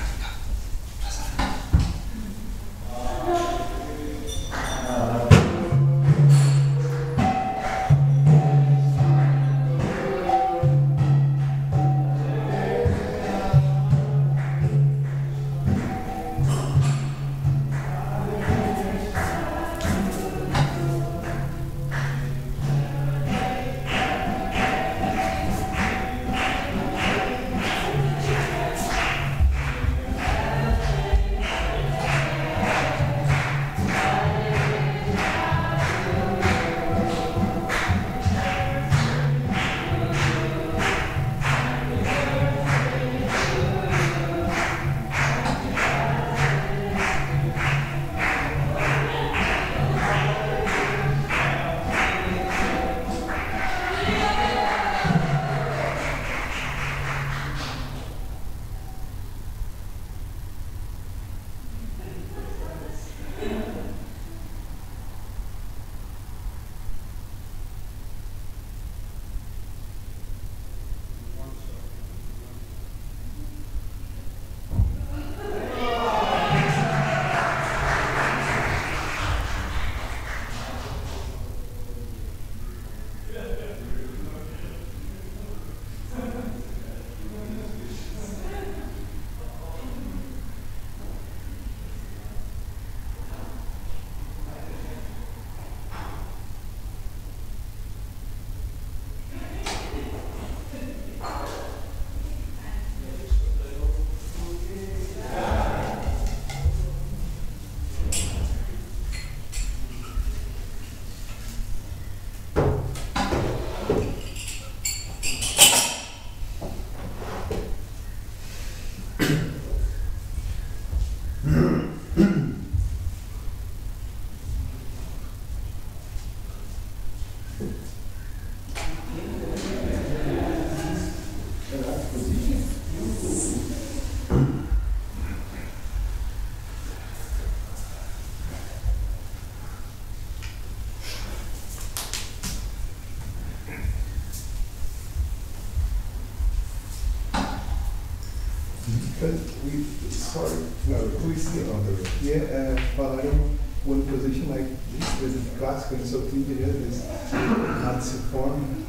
Sorry, no, we still on the road. Yeah, but I don't one position like this with classical and so here, this Nazi form,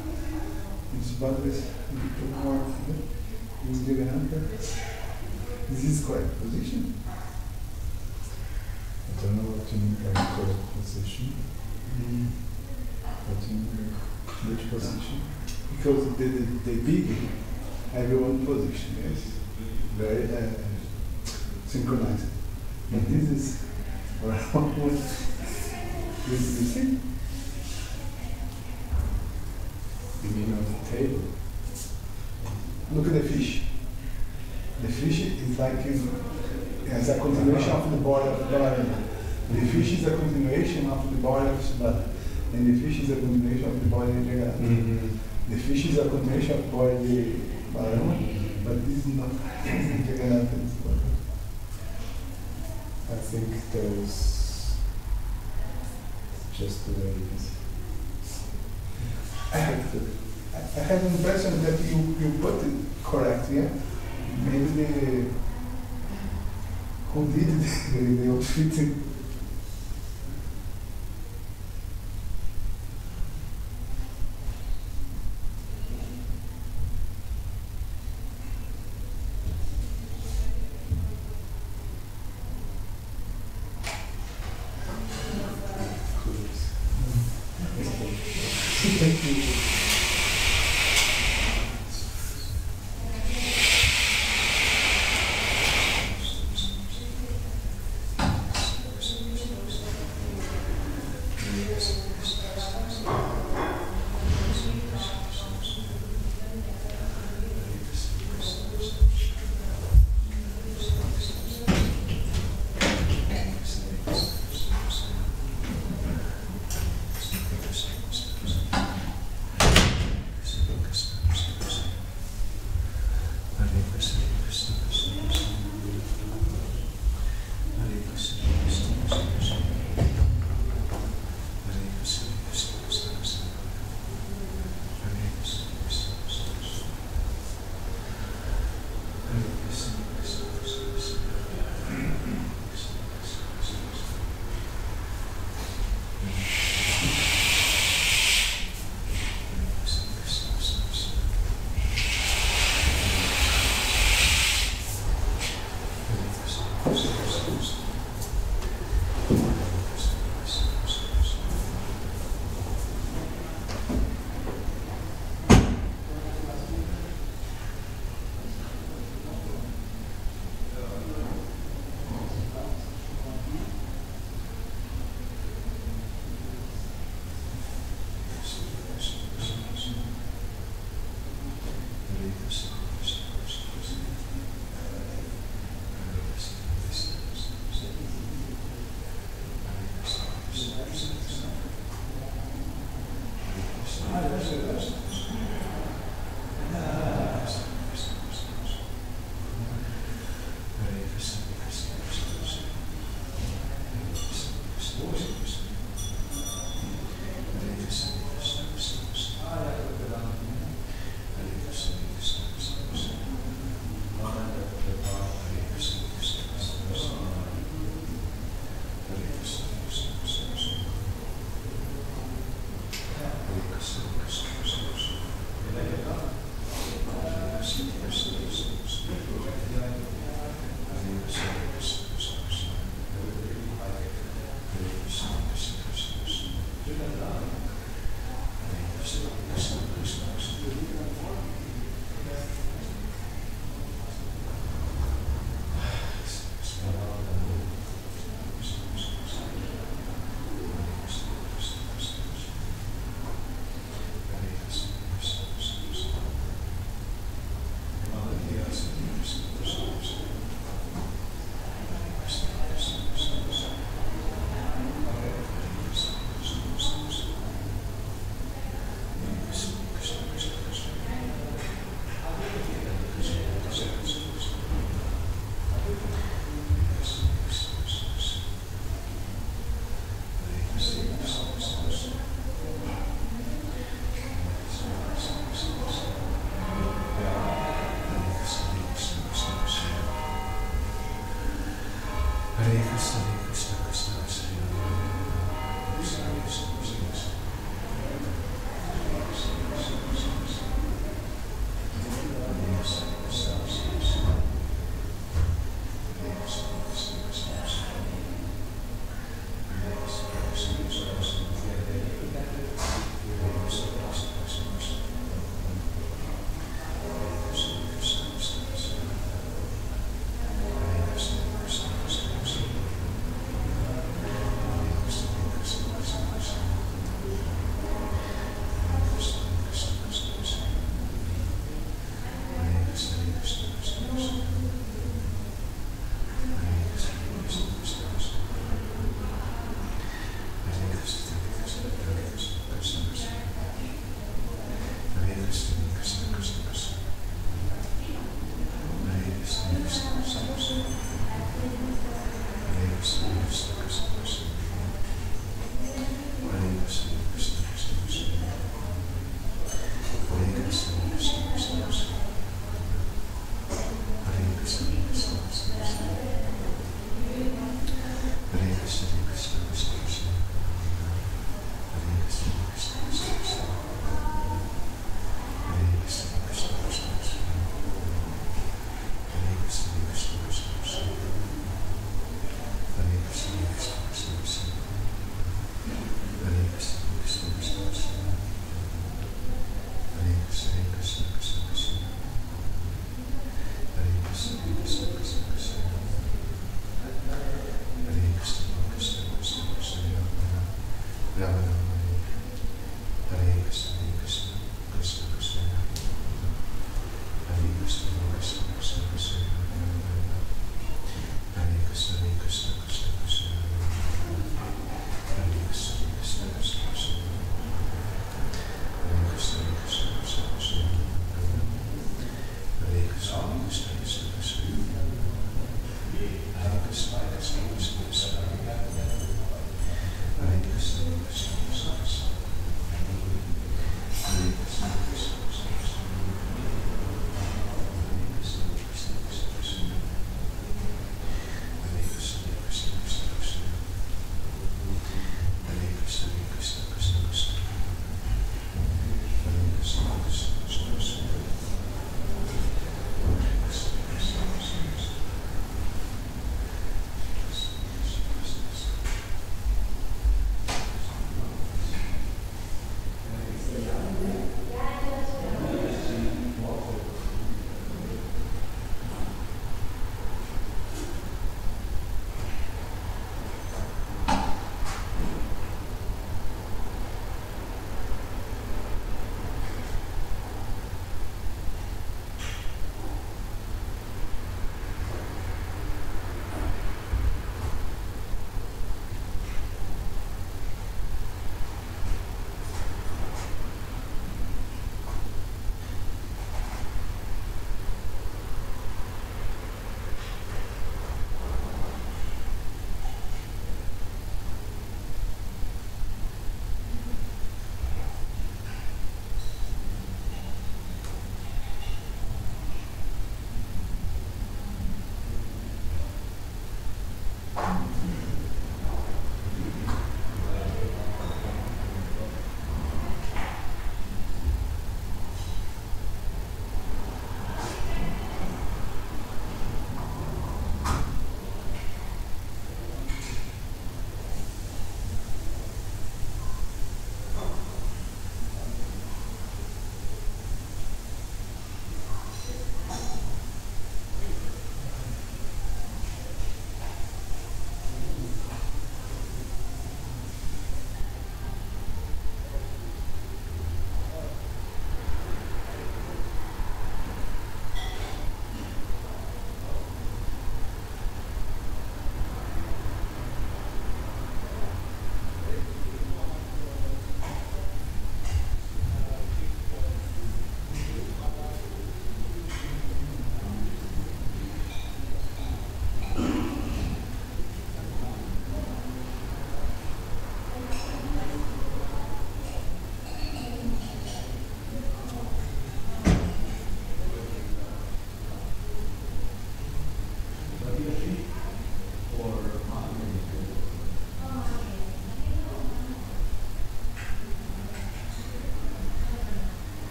it's about this, more, this is correct position. I don't know what you mean by correct position. What you mean by which position? Because the big, everyone position, yes. Very synchronized. And this is around this you see? Beginning of the table. Look at the fish. The fish is like it's a continuation of the body of the body. The fish is a continuation of the body of Subhadra. And the fish is a continuation of the body of Jagannath. The fish is a continuation of the body of Balarama. But this is not Jagannath and Subhadra. I think there's just the way it is. I have the impression that you put it correct, yeah? Maybe who did it, the outfit. Thank you. Hare